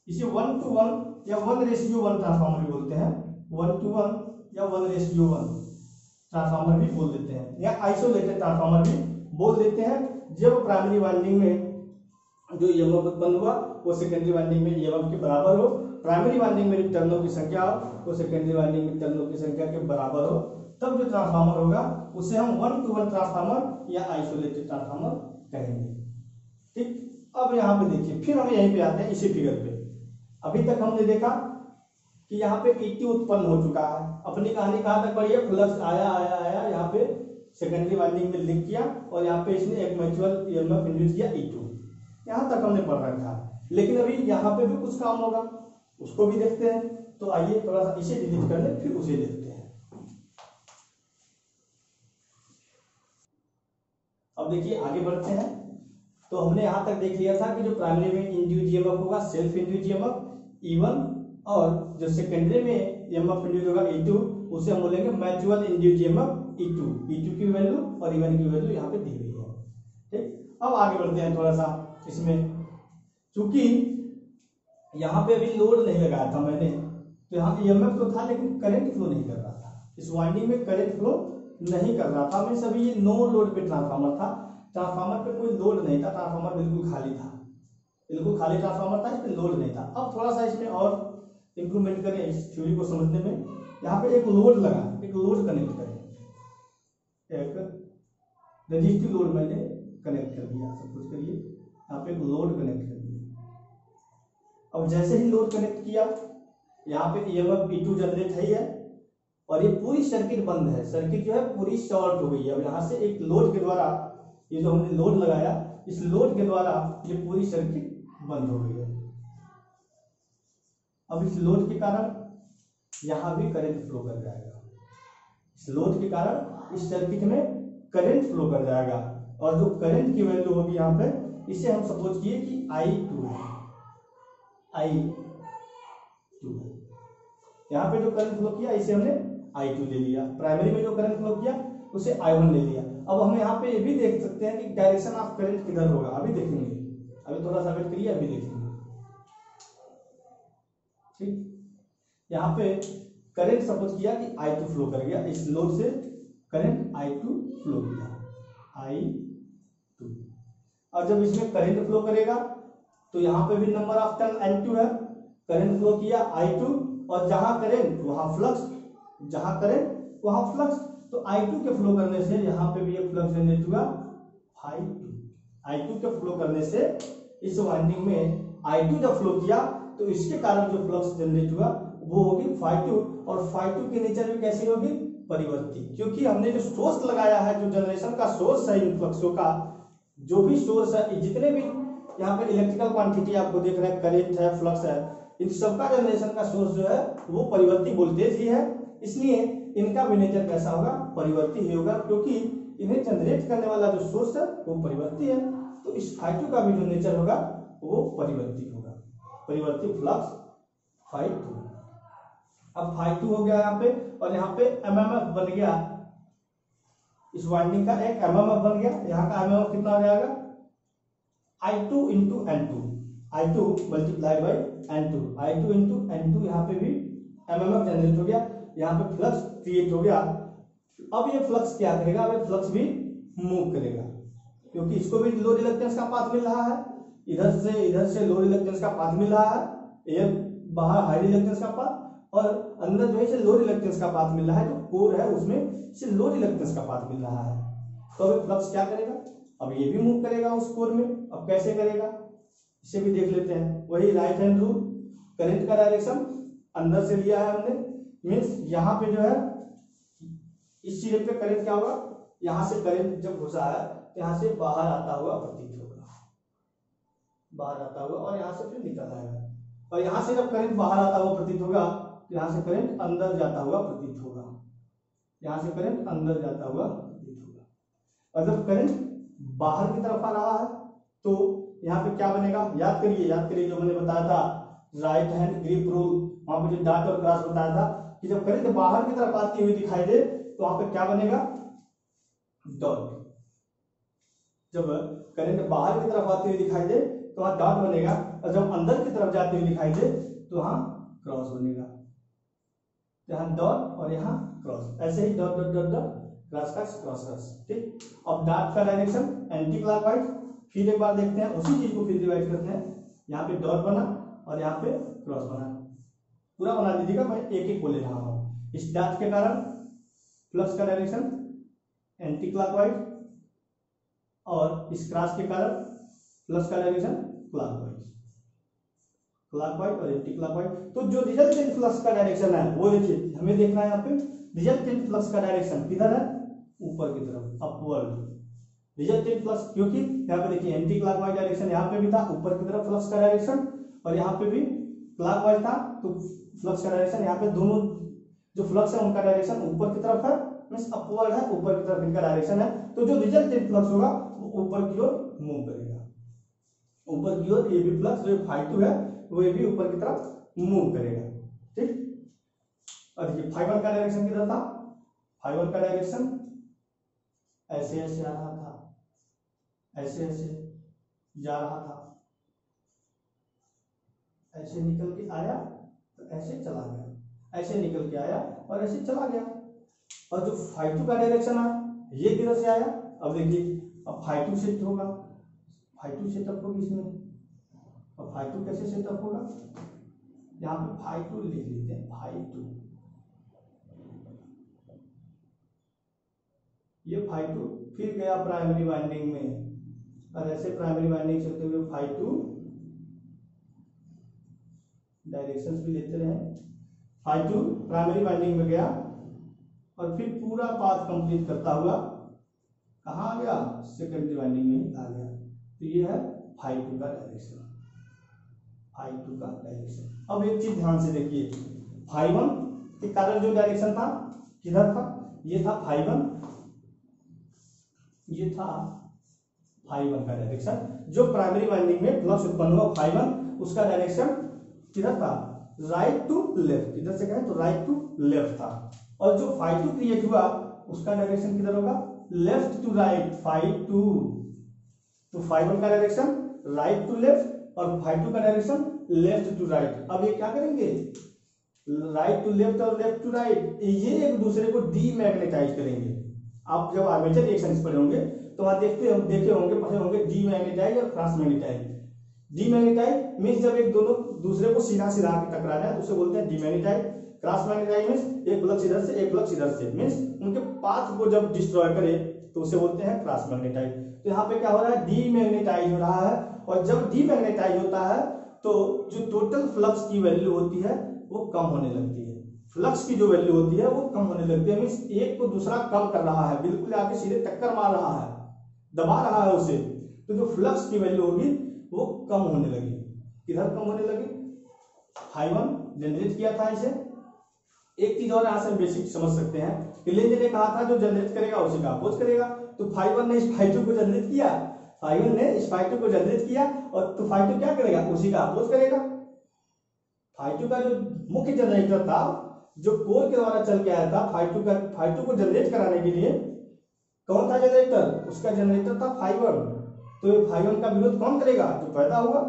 इसे 1-to-1 या 1:1 ट्रांसफार्मर भी बोलते हैं, 1-to-1 या 1:1 ट्रांसफार्मर भी बोल देते हैं, या आइसोलेटेड ट्रांसफार्मर भी बोल देते हैं। जब प्राइमरी वाइंडिंग में जो ईएमएफ उत्पन्न हुआ वो सेकेंडरी वाइंडिंग में ईएमएफ के बराबर हो, प्राइमरी वाइंडिंग में जो टर्नों की संख्या हो वो सेकेंडरी वाइंडिंग में टर्नों की संख्या के बराबर हो, तब जो ट्रांसफार्मर होगा उसे हम 1-to-1 ट्रांसफार्मर या आइसोलेटेड ट्रांसफार्मर कहेंगे। ठीक, अब यहाँ पे देखिए, फिर हम यहीं पे आते हैं इसी फिगर पे। अभी तक हमने देखा कि यहाँ पे E2 उत्पन्न हो चुका है। अपनी कहानी कहाँ तक पढ़ी है, फ्लक्स आया आया आया यहाँ पे सेकेंडरी वाइंडिंग में लिंक किया और यहाँ पे इसने एक म्यूचुअल ईएमएफ इंड्यूस किया E2, यहाँ तक हमने पढ़ रखा है। लेकिन अभी यहाँ पे भी कुछ काम होगा, उसको भी देखते हैं। तो आइए थोड़ा सा इसे डिलीट कर ले, फिर उसे देखते हैं। अब देखिए आगे बढ़ते हैं। तो हमने यहाँ तक देख लिया था कि जो प्राइमरी में इंड्यूस ईएमएफ होगा सेल्फ इंड्यूस ईएमएफ E1, और जो सेकेंडरी में ईएमएफ इंड्यूस होगा E2 उसे हम बोलेंगे mutual induce EMF E2। E2 की वैल्यू और E1 की वैल्यू यहाँ पे दी हुई है। ठीक, अब आगे बढ़ते हैं थोड़ा सा इसमें। चूंकि यहाँ पे अभी लोड नहीं लगाया था मैंने, तो यहाँ पे ईएमएफ तो था लेकिन करंट फ्लो नहीं कर रहा था, इस वाइंडिंग में करंट फ्लो नहीं कर रहा था। मीन्स अभी ये नो लोड पे ट्रांसफार्मर था, ट्रांसफार्मर पे कोई लोड नहीं था, ट्रांसफार्मर बिल्कुल खाली था, बिल्कुल खाली ट्रांसफार्मर था, इसमें लोड नहीं था। अब थोड़ा सा इसमें और इंप्रूवमेंट करें इस थ्योरी को समझने में। यहाँ पे एक लोड लगा, एक लोड कनेक्ट करें, एक रजिस्टिव लोड मैंने कनेक्ट कर दिया। सब कुछ करिए, यहाँ पे एक लोड कनेक्ट कर दिया। अब जैसे ही लोड कनेक्ट किया, यहाँ पे ईएमएफ E2 जनरेट है और ये पूरी सर्किट बंद है, सर्किट जो है पूरी शॉर्ट हो गई है। अब यहाँ से एक लोड के द्वारा, ये जो हमने लोड लगाया, इस लोड के द्वारा ये पूरी सर्किट बंद हो गई है। अब इस लोड के कारण यहाँ भी करंट फ्लो कर जाएगा, इस लोड के कारण इस सर्किट में करंट फ्लो कर जाएगा, और जो करंट की वैल्यू होगी यहाँ पे, इसे हम सपोज किए कि I2 है, I2 है। यहाँ पे जो करंट फ्लो किया इसे हमने I2 ले लिया, प्राइमरी में जो करंट फ्लो किया उसे I1 ले लिया। अब हम यहाँ पे ये भी देख सकते हैं कि डायरेक्शन ऑफ करंट किधर होगा, अभी देखेंगे, अभी थोड़ा सा वेट करिए, अभी देखेंगे। ठीक, यहाँ पे करंट सपोज किया कि I2 फ्लो कर गया, इस लोड से करंट I2 फ्लो किया, I2। और जब इसमें करंट फ्लो करेगा तो यहाँ पे भी नंबर ऑफ टर्न N2 है, करंट फ्लो किया I2, और जहां करंट वहां फ्लक्स, जहां करंट वहां फ्लक्स, तो I2 के फ्लो करने से यहाँ पे भी एक फ्लक्स जनरेट हुआ Φ2। I2 के फ्लो करने से इस वाइंडिंग में I2 जब फ्लो किया तो इसके कारण जो फ्लक्स जनरेट हुआ वो होगी Φ2, और Φ2 की नेचर भी कैसी होगी, परिवर्ती, क्योंकि हमने जो सोर्स लगाया है, जो जनरेशन का सोर्स है इन फ्लक्सों का, जो भी सोर्स है, जितने भी यहाँ पे इलेक्ट्रिकल क्वांटिटी आपको देख रहे हैं, करंट है, फ्लक्स है, इन सबका जनरेशन का सोर्स जो है वो परिवर्ती वोल्टेज ही है, इसलिए इनका भी नेचर कैसा होगा, परिवर्ती ही होगा, क्योंकि इन्हें जनरेट करने वाला जो सोर्स है वो परिवर्ती है। तो इस Φ2 का भी जो नेचर होगा वो परिवर्ती होगा, परिवर्ती फ्लक्स Φ2। अब Φ2 हो गया यहाँ पे, और यहाँ पे एमएमएफ बन गया, इस वाइंडिंग का एक एमएमएफ बन गया। यहाँ का एमएमएफ कितना हो जाएगा, I2 into N2, I2 multiplied by N2, I2 into N2, यहाँ पे भी एमएमएफ जनरेट हो गया, यहाँ पे फ्लक्स क्रिएट हो गया। अब ये फ्लक्स क्या करेगा, अब ये फ्लक्स भी मूव करेगा, क्योंकि इसको भी लो रिलक्टेंस का पाथ मिल रहा है, इधर से लो रिलक्टेंस का पाथ मिल रहा है, ये बाहर हाई रिलक्टेंस का पाथ, और अंदर जो है इसे लो रिलक्टेंस का पाथ मिल रहा है, जो कोर है उसमें इसे लो रिलक्टेंस का पाथ मिल रहा है। तो अब फ्लक्स क्या करेगा, अब ये भी मूव करेगा उस कोर में। अब कैसे करेगा इसे भी देख लेते हैं, वही राइट हैंड रूल, करंट का डायरेक्शन अंदर से लिया है हमने, मीन्स यहाँ पे जो है इस सिरे पे करंट क्या होगा, यहाँ से करंट जब घुसा है तो यहाँ से बाहर आता हुआ प्रतीत होगा, बाहर आता हुआ, और यहाँ से फिर निकल आएगा, और यहाँ से जब करंट बाहर आता हुआ प्रतीत होगा तो यहाँ से करंट अंदर जाता हुआ प्रतीत होगा, यहाँ से करंट अंदर जाता हुआ प्रतीत होगा। और जब करंट बाहर की तरफ आ रहा है तो यहाँ पे क्या बनेगा, याद करिए जो मैंने बताया था राइट हैंड ग्रिप रूल, वहां पे जो डॉट और क्रॉस बताया था कि जब करंट बाहर की तरफ आती हुई दिखाई दे तो वहां पे क्या बनेगा, डॉट। जब करंट बाहर की तरफ आती हुई दिखाई दे तो वहां डॉट बनेगा, और जब अंदर की तरफ जाती हुई दिखाई दे तो वहां क्रॉस बनेगा, यहाँ डॉट और यहाँ क्रॉस, ऐसे ही dot dot dot dot cross cross cross cross. ठीक, अब डॉट का डायरेक्शन एंटी क्लॉकवाइज, फिर एक बार देखते हैं उसी चीज को, फिर डिवाइड करते हैं। यहाँ पे डॉट बना और यहाँ पे क्रॉस बना, पूरा बना दीजिएगा, मैं एक एक को ले रहा हूँ। इस डॉट के कारण फ्लक्स का डायरेक्शन एंटी क्लॉकवाइज, और इस क्रॉस के कारण फ्लक्स का डायरेक्शन क्लॉकवाइज, क्लॉकवाइज और एंटी क्लॉकवाइज। तो जो रिजल्टेंट फ्लक्स का डायरेक्शन है वो देखिए हमें देखना है, यहाँ पे रिजल्टेंट फ्लक्स का डायरेक्शन किधर है, ऊपर की तरफ, अपवर्ड रिजल्टेंट फ्लक्स, क्योंकि यहाँ पे देखिए एंटी क्लॉकवाइज डायरेक्शन यहाँ पे भी था, ऊपर की तरफ फ्लक्स का डायरेक्शन, और यहाँ पे भी क्लॉकवाइज था, तो फ्लक्स का डायरेक्शन यहाँ पे दोनों जो फ्लक्स है उनका डायरेक्शन ऊपर की तरफ है, मींस अपवर्ड है, ऊपर की तरफ इनका डायरेक्शन है। तो जो रिजल्टेंट फ्लक्स होगा वो ऊपर की ओर मूव करेगा, ऊपर की ओर ये भी फ्लक्स जो ∅2 है वो भी ऊपर की तरफ मूव करेगा, ठीक। और देखिए ∅1 का डायरेक्शन किधर था, ∅1 का डायरेक्शन ऐसे ऐसे आ रहा था, ऐसे ऐसे जा रहा था, ऐसे निकल के आया तो ऐसे चला गया, ऐसे निकल के आया और ऐसे चला गया। और जो ∅2 का डायरेक्शन है ये किधर से आया, अब देखिए अब ∅2 सेट होगा, ∅2 सेटअप होगी इसमें, अब ∅2 कैसे सेटअप होगा, यहाँ पे ∅2 लिख लेते हैं, ∅2 ये ∅2 फिर गया प्राइमरी वाइंडिंग में, और ऐसे प्राइमरी वाइंडिंग चलते हुए ∅2 डायरेक्शंस भी लेते रहे, ∅2 प्राइमरी वाइंडिंग में गया और फिर पूरा पाथ कंप्लीट करता हुआ कहाँ आ गया, सेकेंडरी वाइंडिंग में ही आ गया। तो ये है ∅2 का डायरेक्शन, ∅2 का डायरेक्शन। अब एक चीज ध्यान से देखिए, ∅1 के कारण जो डायरेक्शन था किधर था, ये था ∅1, ये था ∅1 का डायरेक्शन, जो प्राइमरी वाइंडिंग में फ्लक्स उत्पन्न हुआ ∅1 उसका डायरेक्शन किधर था, राइट टू लेफ्ट, इधर से कहें तो राइट टू लेफ्ट था। और जो ∅2 क्रिएट हुआ उसका डायरेक्शन किधर होगा, लेफ्ट टू राइट, ∅2। तो ∅1 का डायरेक्शन राइट टू लेफ्ट और ∅2 का डायरेक्शन लेफ्ट टू राइट। अब ये क्या करेंगे, राइट टू लेफ्ट और लेफ्ट टू राइट ये एक दूसरे को डीमैग्नेटाइज करेंगे। आप जब आर्मेचर रिएक्शंस पढ़े होंगे तो वहां देखे होंगे पढ़े होंगे डीमैग्नेटाइज और क्रॉस मैग्नेटाइज। डीमैग्नेटाइज मींस जब एक दोनों दूसरे को सीधा सीधा आके टकराना है तो उसे बोलते हैं डीमैग्नेटाइज। क्रॉस मैग्नेटाइज मींस एक फ्लक्स इधर से एक फ्लक्स इधर से, मींस उनके पाथ को जब डिस्ट्रॉय करे तो उसे बोलते हैं क्रॉस मैग्नेटाइज। तो यहाँ पे क्या हो रहा है, डीमैग्नेटाइज हो रहा है, और जब डीमैग्नेटाइज होता है तो जो टोटल फ्लक्स की वैल्यू होती है वो कम होने लगती है, फ्लक्स की जो वैल्यू होती है वो कम होने लगती है, मींस एक को दूसरा कम कर रहा है, बिल्कुल आके सीधे टक्कर मार रहा है, दबा रहा है उसे, तो जो फ्लक्स की वैल्यू होगी वो कम होने लगी। किधर कम होने लगी, ∅1 जनरेट किया था इसे। एक चीज और यहां से बेसिक समझ सकते हैं कि लेंज ने कहा था जो जनरेट करेगा उसी का अपोज करेगा, तो ∅1 ने इस ∅2 को जनरेट किया, ∅1 ने इस ∅2 को जनरेट किया, और तो ∅2 क्या करेगा, उसी का अपोज करेगा। ∅2 का जो मुख्य जनरेटर था जो कोर के द्वारा चल के आया था ∅2 को जनरेट कराने के लिए कौन था जनरेटर, उसका जनरेटर था ∅1। तो ये ∅1 का विरोध कौन करेगा, जो पैदा हुआ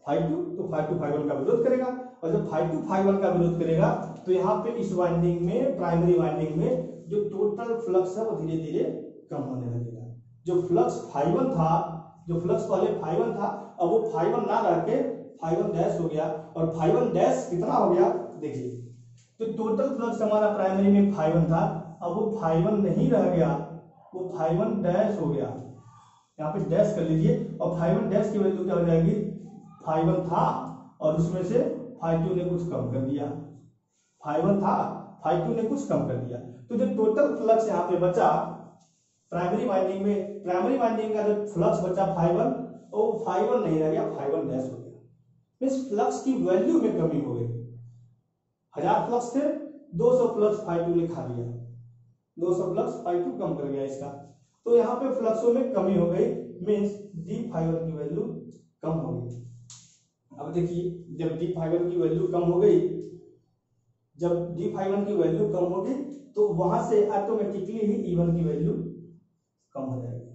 ∅2, तो ∅2 ∅1 का विरोध करेगा, और जब ∅2 ∅1 का विरोध करेगा तो यहाँ पे इस वाइंडिंग में, प्राइमरी वाइंडिंग में जो टोटल फ्लक्स है वो धीरे धीरे कम होने लगेगा। जो फ्लक्स ∅1 था, जो फ्लक्स पहले ∅1 था, अब वो ∅1 ना रह के ∅1 डैश हो गया, और ∅1 डैश कितना हो गया देखिए, तो टोटल फ्लक्स हमारा प्राइमरी में ∅1 था, अब वो ∅1 नहीं रह गया, वो ∅1 डैश हो गया, यहाँ पे डैश कर लीजिए, और ∅1 डैश की वैल्यू क्या हो जाएगी, ∅1 था और उसमें से ∅2 ने कुछ कम कर दिया, ∅1 था ∅2 ने कुछ कम कर दिया, तो जो टोटल फ्लक्स यहाँ पे बचा प्राइमरी वाइंडिंग में, प्राइमरी वाइंडिंग का जो फ्लक्स बचा ∅1, वो ∅1 नहीं रह गया, ∅1 डैश हो गया, मींस फ्लक्स की वैल्यू में कमी हो गई। 1000 फ्लक्स थे, 200 फ्लक्स ∅2 ने खा लिया, 200 फ्लक्स ∅2 कम कर गया इसका, तो यहाँ पे फ्लक्सों में कमी हो गई, मींस d∅1 की वैल्यू कम हो गई। अब देखिए जब d∅1 की वैल्यू कम हो गई, जब d∅1 की वैल्यू कम होगी तो वहां से ऑटोमेटिकली ही E1 की वैल्यू कम हो जाएगी।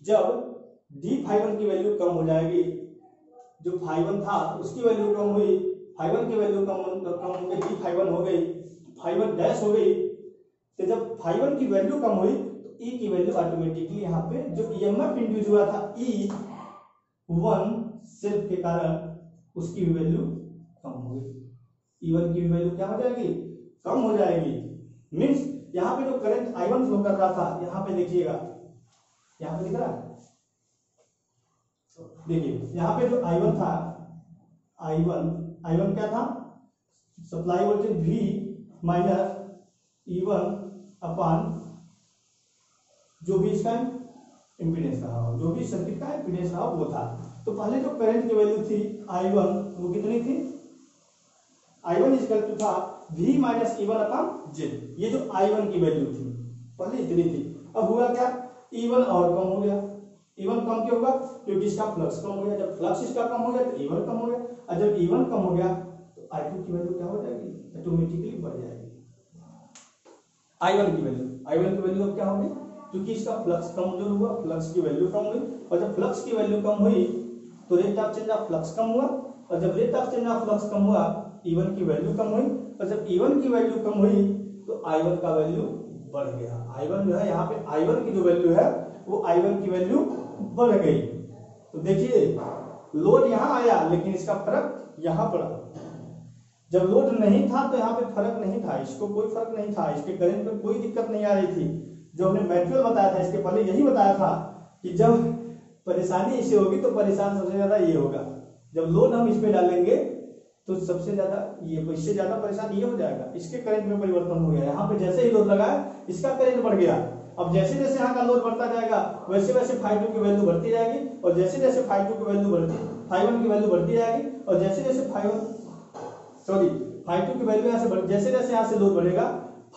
जब d∅1 की वैल्यू कम हो जाएगी, जो ∅1 था उसकी वैल्यू कम हुई, ∅1 की वैल्यू कम हो गई, d∅1 हो गई, ∅1 डैश हो गई, तो जब ∅1 की वैल्यू कम हुई तो ई की वैल्यू ऑटोमेटिकली यहाँ पे जो ईएमएफ इंड्यूस हुआ था E1 सेल्फ के कारण उसकी वैल्यू कम हो गई। E1 की वैल्यू क्या हो जाएगी, कम हो जाएगी। मीन्स यहाँ पे जो करंट I1 फ्लो कर रहा था, यहाँ पे देखिएगा, यहाँ पे दिख रहा है, देखिए यहाँ पे जो I1 था, I1 क्या था, supply voltage V minus E1 अपान जो भी इसका इम्पीडेंस रहा हो, जो भी सर्किट का इम्पीडेंस रहा वो था। तो पहले जो करंट की वैल्यू थी I1 वो कितनी थी, I1 इक्वल टू था V माइनस E1 अपान Z। ये जो I1 की वैल्यू थी पहले इतनी थी। अब हुआ क्या, E1 और कम हो गया। E1 कम क्यों होगा, क्योंकि इसका फ्लक्स कम हो गया। जब फ्लक्स इसका कम हो गया तो E1 कम हो गया, और जब E1 कम हो गया तो I2 की वैल्यू क्या हो जाएगी, ऑटोमेटिकली बढ़ जाएगी। I1 की वैल्यू अब क्या होगी, क्योंकि इसका फ्लक्स कमजोर हुआ, फ्लक्स की वैल्यू कम हुई, और जब फ्लक्स की वैल्यू कम हुई तो rate of change of flux कम हुआ, और जब rate of change of flux कम हुआ E1 की वैल्यू कम हुई, और जब E1 की वैल्यू कम हुई तो I1 का वैल्यू बढ़ गया। I1 जो है यहाँ पे I1 की जो वैल्यू है वो I1 की वैल्यू बढ़ गई। तो देखिए लोड यहाँ आया लेकिन इसका फर्क यहाँ पड़ा। जब लोड नहीं था तो यहाँ पे फर्क नहीं था, इसको कोई फर्क नहीं था, इसके करंट में कोई दिक्कत नहीं आ रही थी। जो हमने मैनुअल बताया था इसके पहले यही बताया था कि जब परेशानी इसे होगी तो परेशान सबसे ज्यादा ये होगा। जब लोड हम इस पे डालेंगे तो सबसे ज्यादा ये, इससे ज्यादा परेशान ये हो जाएगा। इसके करंट में परिवर्तन हो गया, यहाँ पे जैसे ही लोड लगाया इसका करंट बढ़ गया। अब जैसे जैसे यहाँ का लोड बढ़ता जाएगा वैसे वैसे ∅2 की वैल्यू बढ़ती जाएगी, और जैसे जैसे ∅2 की वैल्यू बढ़ती, ∅1 की वैल्यू बढ़ती जाएगी, और जैसे जैसे ∅2 की वैल्यू यहाँ से जैसे जैसे यहाँ से लोड बढ़ेगा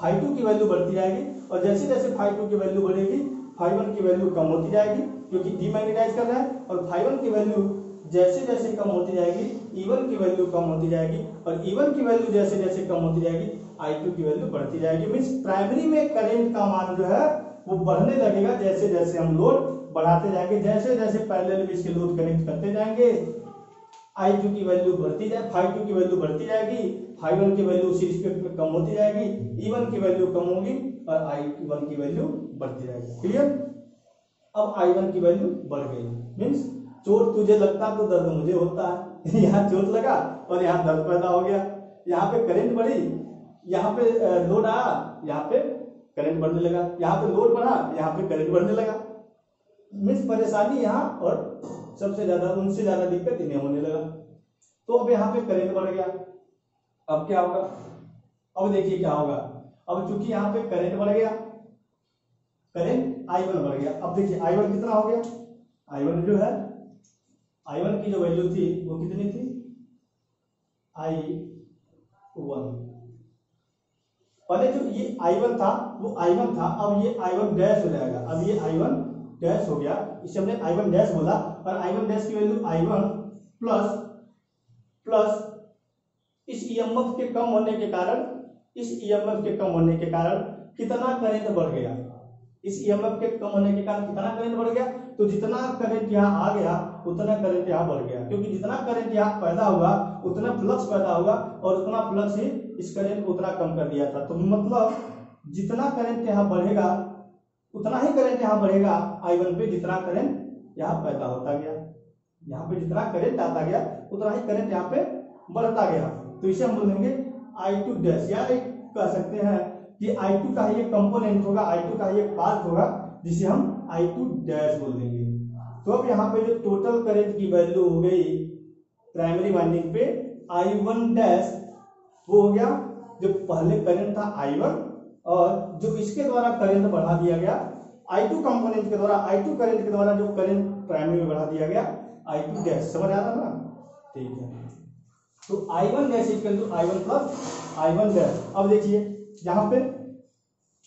∅2 की वैल्यू बढ़ती जाएगी, और जैसे जैसे ∅2 की वैल्यू बढ़ेगी ∅1 की वैल्यू कम होती जाएगी, क्योंकि डीमैग्नेटाइज कर रहा है। और ∅1 की वैल्यू जैसे जैसे कम होती जाएगी E1 की वैल्यू कम होती जाएगी, और E1 की वैल्यू जैसे जैसे कम होती जाएगी I2 की वैल्यू बढ़ती जाएगी। मींस प्राइमरी में करंट का मान जो है वो बढ़ने लगेगा जैसे जैसे हम लोड बढ़ाते जाएंगे, जैसे जैसे पैरेलल में इसके लोड कनेक्ट करते जाएंगे I2 की वैल्यू बढ़ती जाए, ∅2 की वैल्यू बढ़ती जाएगी, ∅1 की वैल्यू उसी रिस्पेक्ट में कम होती जाएगी, E1 की वैल्यू कम होगी और I1 की वैल्यू बढ़ती जाएगी। क्लियर। अब I1 की वैल्यू बढ़ गई, मींस चोट तुझे लगता तो दर्द मुझे होता है। यहाँ चोट लगा और यहाँ दर्द पैदा हो गया, यहाँ पे करंट बढ़ी, यहाँ पे लोड आया, यहाँ पे करंट बढ़ने लगा, यहाँ पे लोड बढ़ा, यहाँ पे करंट बढ़ने लगा। मींस परेशानी यहाँ, और सबसे ज्यादा उनसे ज्यादा दिक्कत इन्हें होने लगा। तो अब यहाँ पे करंट बढ़ गया। अब क्या होगा, अब देखिए क्या होगा। अब चूंकि यहाँ पे करंट बढ़ गया, करंट I1 बढ़ गया। अब देखिए I1 कितना हो गया, I1 जो है, I1 की जो वैल्यू थी वो कितनी थी, I1। पहले जो ये I1 था वो I1 था, अब ये I1 डैश हो जाएगा। अब ये I1 डैश हो गया, इसे हमने I1 डैश बोला, और I1 डैश की वैल्यू I1 प्लस प्लस इस EMF के कम होने के कारण, इस EMF के कम होने के कारण कितना करंट बढ़ गया, इस EMF के कम होने के कारण कितना करंट बढ़ गया। तो जितना करंट यहाँ आ गया उतना करंट यहाँ बढ़ गया, क्योंकि जितना करंट यहाँ पैदा हुआ उतना फ्लक्स पैदा हुआ, और उतना फ्लक्स ही इस करंट को उतना कम कर दिया था। तो मतलब जितना करंट यहाँ बढ़ेगा उतना ही करंट यहाँ बढ़ेगा I1 पे, जितना करंट यहाँ पैदा होता गया, यहाँ पे जितना करंट आता गया उतना ही करंट यहाँ पे बढ़ता गया। तो इसे हम बोलेंगे I2 डैश, या एक कह सकते हैं कि I2 का ही एक कंपोनेंट होगा, I2 का ही एक पार्ट होगा, जिसे हम I2 डैश बोल देंगे। तो अब यहाँ पे जो टोटल करंट की वैल्यू हो गई प्राइमरी वाइंडिंग पे I1 डैश, वो हो गया जो पहले करंट था I1, और जो इसके द्वारा करंट बढ़ा दिया गया I2 कंपोनेंट के द्वारा, I2 करंट के द्वारा जो करंट प्राइमरी में बढ़ा दिया गया I2 डैश। समझ आ रहा है ना, ठीक है। तो I1 dash equal to I1 plus I1 dash. अब देखिए यहाँ पे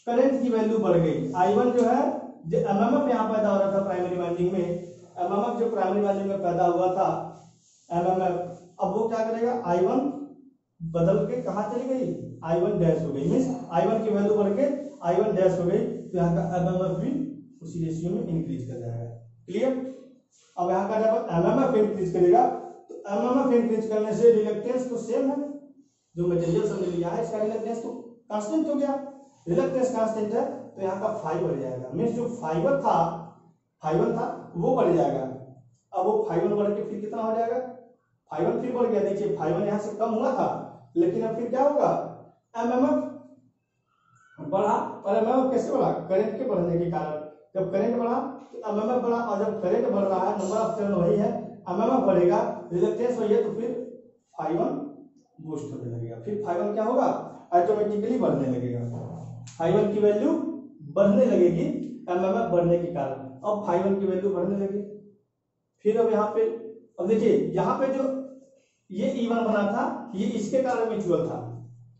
करंट की वैल्यू बढ़ गई, I1 जो है जो एमएमएफ यहाँ पैदा हो रहा था प्राइमरी वाइंडिंग में, एमएमएफ जो प्राइमरी वाइंडिंग में पैदा हुआ था एमएमएफ, अब वो क्या करेगा, I1 बदल के कहाँ चली गई, I1 डैश हो गई। मींस I1 की वैल्यू बढ़ के I1 डैश हो गई, तो यहाँ का एमएमएफ भी उसी रेशियो में इंक्रीज कर जाएगा। क्लियर। अब यहाँ का जब एमएमएफ इंक्रीज करेगा तो एमएमएफ इंक्रीज करने से रिलक्टेंस तो सेम है, जो मटेरियल हमने लिया है इसका रिलक्टेंस तो कांस्टेंट हो गया, रिलक्टेंस कांस्टेंट है तो यहाँ का फाइव बढ़ जाएगा, मीन्स जो फाइव था वो बढ़ जाएगा। अब वो फाइव बढ़ के फिर कितना हो जाएगा, फाइव फिर बढ़ गया। देखिए फाइव यहाँ से कम हुआ था, लेकिन अब फिर क्या होगा, एमएमएफ बढ़ा। और एमएमएफ कैसे बढ़ा, करंट के बढ़ने के कारण। जब करंट बढ़ा तो एमएमएफ बढ़ा, और जब करंट बढ़ रहा है नंबर ऑफ टर्न वही है, एमएमएफ बढ़ेगा, रिलक्टेंस वही है, तो फिर फाइव बूस्ट होने लगेगा। फिर फाइव क्या होगा, ऑटोमेटिकली बढ़ने लगेगा। फाइव की वैल्यू बढ़ने लगेगी एमएमएफ बढ़ने के कारण। अब फाइव की वैल्यू बढ़ने लगी। फिर अब यहाँ पे अब देखिए यहाँ पे जो ये E1 बना था ये इसके कारण म्यूचुअल था।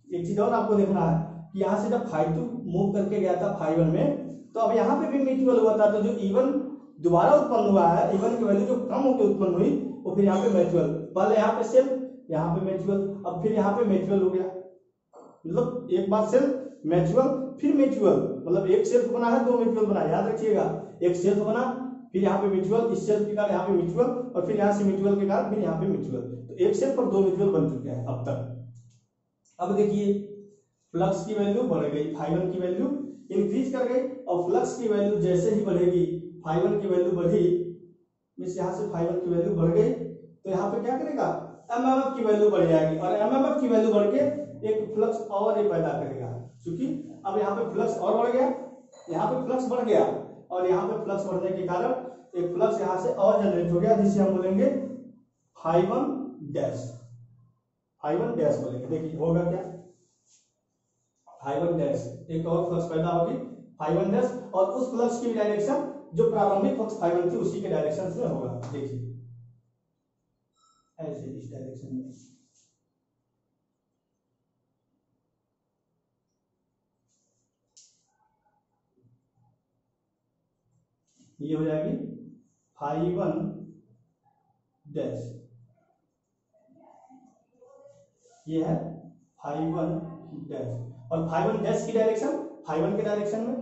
एक चीज और आपको देखना है कि यहाँ से जब फाइव टू मूव करके गया था फाइव में, तो अब यहाँ पे भी म्यूचुअल हुआ था। तो जो E1 दोबारा उत्पन्न हुआ है, E1 की वैल्यू जो कम होकर उत्पन्न हुई वो फिर यहाँ पे म्यूचुअल, पहले यहाँ पे सेल्फ, यहाँ पे म्यूचुअल, अब फिर यहाँ पे म्यूचुअल हो गया। मतलब एक बार सेल्फ म्यूचुअल फिर म्यूचुअल, मतलब एक सेल्फ बना है दो म्यूचुअल बना, याद रखिएगा। एक सेल्फ बना फिर यहाँ पे म्यूचुअल, इस सेल्फ के कारण यहाँ पे म्यूचुअल, और फिर यहाँ से म्यूचुअल के कारण फिर यहाँ पे म्यूचुअल। तो एक सेल्फ और दो म्यूचुअल बन चुके हैं अब तक। अब देखिए फ्लक्स की वैल्यू बढ़ गई, फाइव की वैल्यू इंक्रीज कर गई, और फ्लक्स की वैल्यू जैसे ही बढ़ेगी, फाइव की वैल्यू बढ़ी, मींस यहाँ से फाइव की वैल्यू बढ़ गई, तो यहाँ पे क्या करेगा, एमएमएफ की वैल्यू बढ़ जाएगी, और एमएमएफ की वैल्यू बढ़ के एक फ्लक्स और ये पैदा करेगा। क्योंकि अब यहाँ पे फ्लक्स और बढ़ गया, यहाँ पे फ्लक्स बढ़ गया, और यहाँ पे फ्लक्स बढ़ने के कारण एक फ्लक्स यहाँ से और जनरेट हो गया, जिसे हम बोलेंगे फाइवन डैश, फाइवन डैश बोलेंगे। देखिए होगा क्या, फाइवन डैश, एक और फ्लक्स पैदा होगी फाइवन डैश, और उस फ्लक्स की डायरेक्शन जो प्रारंभिक फ्लक्स फाइवन थी उसी के डायरेक्शन में होगा। देखिए ऐसे इस डायरेक्शन में, ये हो जाएगी फाइवन डैश, ये है फाइवन डैश, और फाइवन डैश की डायरेक्शन फाइवन के डायरेक्शन में,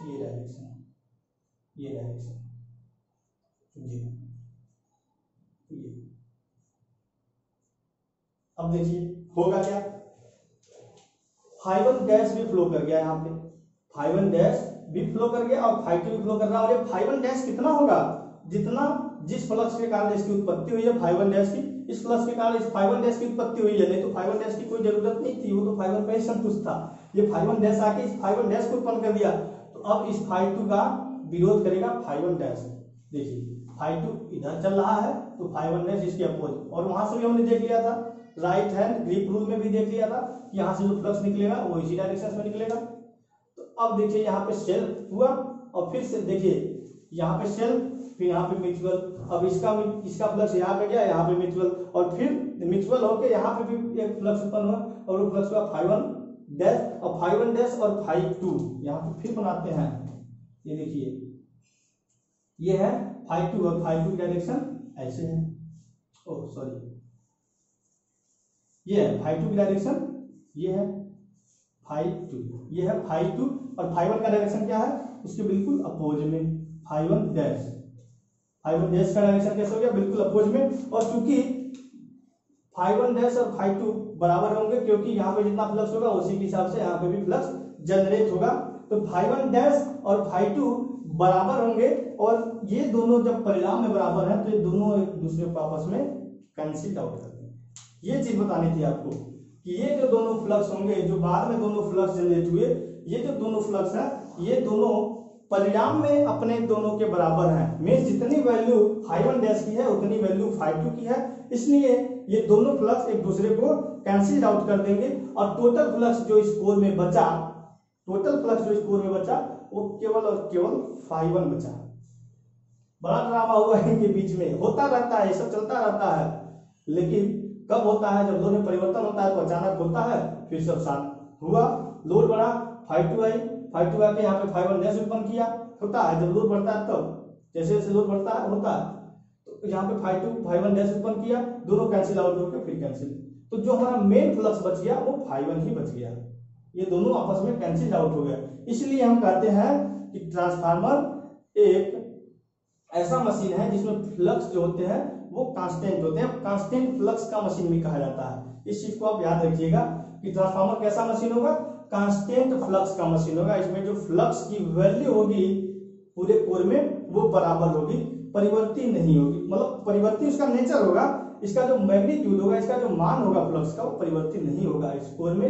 ये डायरेक्शन, ये डायरेक्शन, ये अब देखिए होगा क्या, फाइवन डैश भी फ्लो कर गया यहाँ पे, फाइवन डैश भी फ्लो कर गया और फाइव भी फ्लो कर रहा है। और ये फाइवन डैश कितना होगा, जितना जिस फ्लक्स के कारण इसकी उत्पत्ति हुई है फाइवन डैश की, इस फ्लक्स के कारण इस फाइवन डैश की उत्पत्ति हुई है, नहीं तो फाइवन डैश की कोई जरूरत नहीं थी, वो तो फाइवन पे ही संतुष्ट था। ये फाइवन डैश आके इस फाइवन डैश को उत्पन्न कर दिया, तो अब इस फाइव टू का विरोध करेगा फाइवन डैश। देखिए फाइव टू इधर चल रहा है तो फाइवन डैश इसके अपोज, और वहां से भी हमने देख लिया था राइट हैंड ग्रिप रूल में भी देख लिया था, यहाँ से जो फ्लक्स निकलेगा वो इसी डायरेक्शन में निकलेगा। तो अब देखिए यहाँ पे सेल्फ हुआ, और फिर से देखिए यहाँ पे सेल्फ, फिर यहाँ पे म्यूचुअल, अब इसका फ्लक्स यहाँ पे गया, यहाँ पे म्यूचुअल, और फिर म्यूचुअल होके यहाँ पे भी एक फ्लक्स उत्पन्न हुआ, और वो फ्लक्स हुआ फाइवन डैश, और फाइवन डैश और फाइव टू यहाँ पे फिर बनाते हैं। ये देखिए ये है फाइव टू, और फाइव टू की डायरेक्शन ऐसे है, ओह सॉरी, ये है फाइव टू की डायरेक्शन, ये है फाइव टू, ये है फाइव टू, और फाइवन का डायरेक्शन क्या है, उसके बिल्कुल अपोज में फाइवन डैश, फाइवन डैश का डायरेक्शन कैसे हो गया, बिल्कुल अपोज में। और चूंकि फाइवन डैश और फाइव टू बराबर होंगे, क्योंकि यहाँ पे जितना फ्लक्स होगा उसी के हिसाब से यहाँ पे भी फ्लक्स जनरेट होगा, तो फाइवन डैश और फाइव टू बराबर होंगे, और ये दोनों जब परिणाम में बराबर है तो ये दोनों एक दूसरे को आपस में कैंसिल आउट करते हैं। ये चीज बतानी थी आपको कि ये जो दोनों फ्लक्स होंगे, जो बाद में दोनों फ्लक्स जनरेट हुए, ये जो दोनों फ्लक्स है ये दोनों परिणाम में अपने दोनों के बराबर हैं। मींस जितनी वैल्यू फाइवन डैश की है उतनी वैल्यू फाइव टू की है, इसलिए ये दोनों फ्लक्स एक दूसरे को कैंसिल आउट कर देंगे, और टोटल फ्लक्स जो इस कोर में बचा, टोटल फ्लक्स जो इस कोर में बचा वो केवल और केवल फाइवन बचा। बड़ा ड्रामा हुआ इनके बीच में, होता रहता है, ये सब चलता रहता है, लेकिन कब होता है, जब दोनों में परिवर्तन होता है तो अचानक होता है, फिर सब साथ हुआ, लोड बढ़ा, five to I, five to आके यहाँ पे फाइवन डैश उत्पन्न किया, होता है जब लोड बढ़ता है तब, जैसे जैसे लोड बढ़ता है होता है, तो यहाँ पे फाइव टू फाइवन डैश उत्पन्न किया, दोनों कैंसिल आउट होकर फिर कैंसिल, तो जो हमारा मेन फ्लक्स बच गया वो फाइवन ही बच गया, ये दोनों आपस में कैंसिल आउट हो गया। इसलिए हम कहते हैं कि ट्रांसफार्मर एक ऐसा मशीन है जिसमें फ्लक्स जो होते हैं वो कांस्टेंट होते हैं, कांस्टेंट फ्लक्स का मशीन भी कहा जाता है। इस चीज को आप याद रखिएगा कि ट्रांसफार्मर कैसा मशीन होगा, कांस्टेंट फ्लक्स का मशीन होगा। इसमें जो फ्लक्स की वैल्यू होगी पूरे कोर में वो बराबर होगी, परिवर्ती नहीं होगी। मतलब परिवर्ती उसका नेचर होगा, इसका जो मैग्नीट्यूड होगा, इसका जो मान होगा फ्लक्स का, वो परिवर्तित नहीं होगा। इस कोर में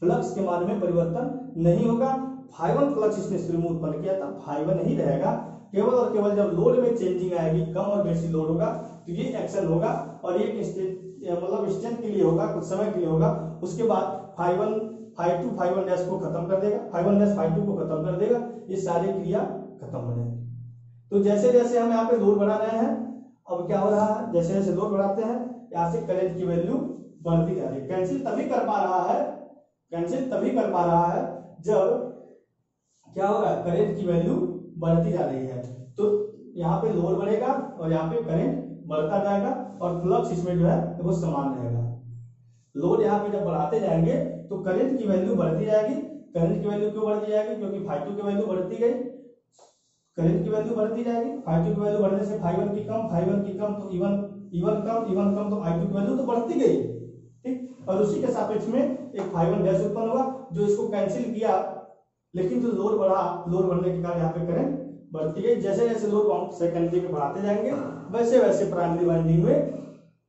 फ्लक्स के मान में परिवर्तन नहीं होगा। φ1 फ्लक्स इसने शुरू में उत्पन्न किया था, φ1 ही रहेगा। केवल और केवल जब लोड में चेंजिंग आएगी, कम और बेसी लोड होगा, तो ये एक्शन होगा और ये मतलब इंस्टेंट के लिए होगा, कुछ समय के लिए होगा। उसके बाद φ1 φ2 φ1 डैश को खत्म कर देगा, φ1 डैश φ2 को खत्म कर देगा, ये सारी क्रिया खत्म हो जाएगी। तो जैसे जैसे हम यहाँ पे लोड बढ़ा रहे हैं, अब क्या हो रहा है, जैसे जैसे लोड बढ़ाते हैं यहाँ से करंट की वैल्यू बढ़ती जा रही है। कैंसिल तभी कर पा रहा है, कैंसिल तभी कर पा रहा है जब क्या होगा, करंट की वैल्यू बढ़ती जा रही है। तो यहाँ पे लोड बढ़ेगा और यहाँ पे करंट बढ़ता जाएगा और फ्लक्स इसमें जो है वो समान रहेगा। लोड यहाँ पे जब बढ़ाते जाएंगे तो करंट की वैल्यू बढ़ती जाएगी। करंट की वैल्यू क्यों बढ़ती जाएगी, क्योंकि φ2 की वैल्यू बढ़ती गई, करंट की वैल्यू बढ़ती जाएगी। φ2 की वैल्यू बढ़ने से φ1 की कम, φ1 की कम तो E1 कम, तो I2 की वैल्यू तो बढ़ती गई, ठीक। और उसी के सापेक्ष में एक φ1 डैश उत्पन्न हुआ जो इसको कैंसिल किया, लेकिन जो लोड बढ़ा, लोड बढ़ने के कारण यहाँ पे करंट बढ़ती गई। जैसे जैसे लोड सेकेंडरी में बढ़ाते जाएंगे वैसे वैसे प्राइमरी वाइंडिंग में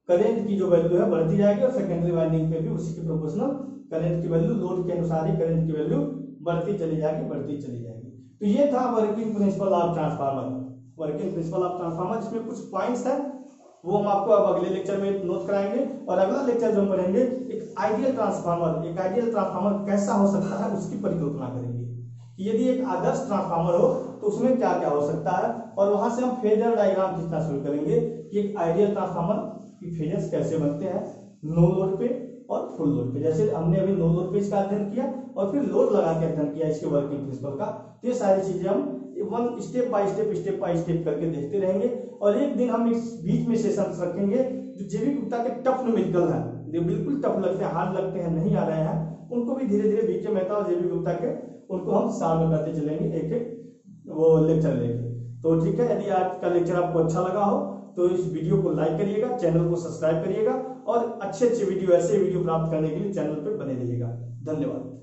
करंट की जो वैल्यू है बढ़ती जाएगी और सेकेंडरी वाइंडिंग पे भी उसी के प्रोपोर्शनल करंट की वैल्यू, लोड के अनुसार ही करंट की वैल्यू बढ़ती चली जाएगी, बढ़ती चली जाएगी। तो ये था working principle of transformer. Working principle of transformer, इसमें कुछ पॉइंट्स हैं वो हम आपको अब अगले लेक्चर में नोट कराएंगे। और अगला लेक्चर जो हम पढ़ेंगे, एक आइडियल ट्रांसफार्मर, एक आइडियल ट्रांसफार्मर कैसा हो सकता है उसकी परिकल्पना करेंगे कि यदि एक आदर्श ट्रांसफार्मर हो तो उसमें क्या क्या हो सकता है। और वहां से हम फेजर डायग्राम खींचना शुरू करेंगे कि एक आइडियल ट्रांसफार्मर की फेजर्स कैसे बनते हैं, नो लोड पे और फुल लोड पे। जैसे हमने अभी नो लोड पे इसका अध्ययन किया और फिर लोड लगा के अध्ययन किया इसके वर्किंग प्रिंसिपल का। तो ये सारी चीजें हम वन स्टेप बाय स्टेप करके देखते रहेंगे। और एक दिन हम इस बीच में सेशन रखेंगे जो जेबी गुप्ता के टफ न्यूमेरिकल है, जो बिल्कुल टफ लगते हैं, हार्ड लगते हैं, नहीं आ रहे हैं, उनको भी धीरे धीरे बीके मेहता और जेबी गुप्ता के उनको हम साल में करते चलेंगे, एक एक वो लेक्चर लेंगे। तो ठीक है, यदि आज का लेक्चर आपको अच्छा लगा हो तो इस वीडियो को लाइक करिएगा, चैनल को सब्सक्राइब करिएगा और अच्छे अच्छे वीडियो, ऐसे वीडियो प्राप्त करने के लिए चैनल पर बने रहिएगा। धन्यवाद।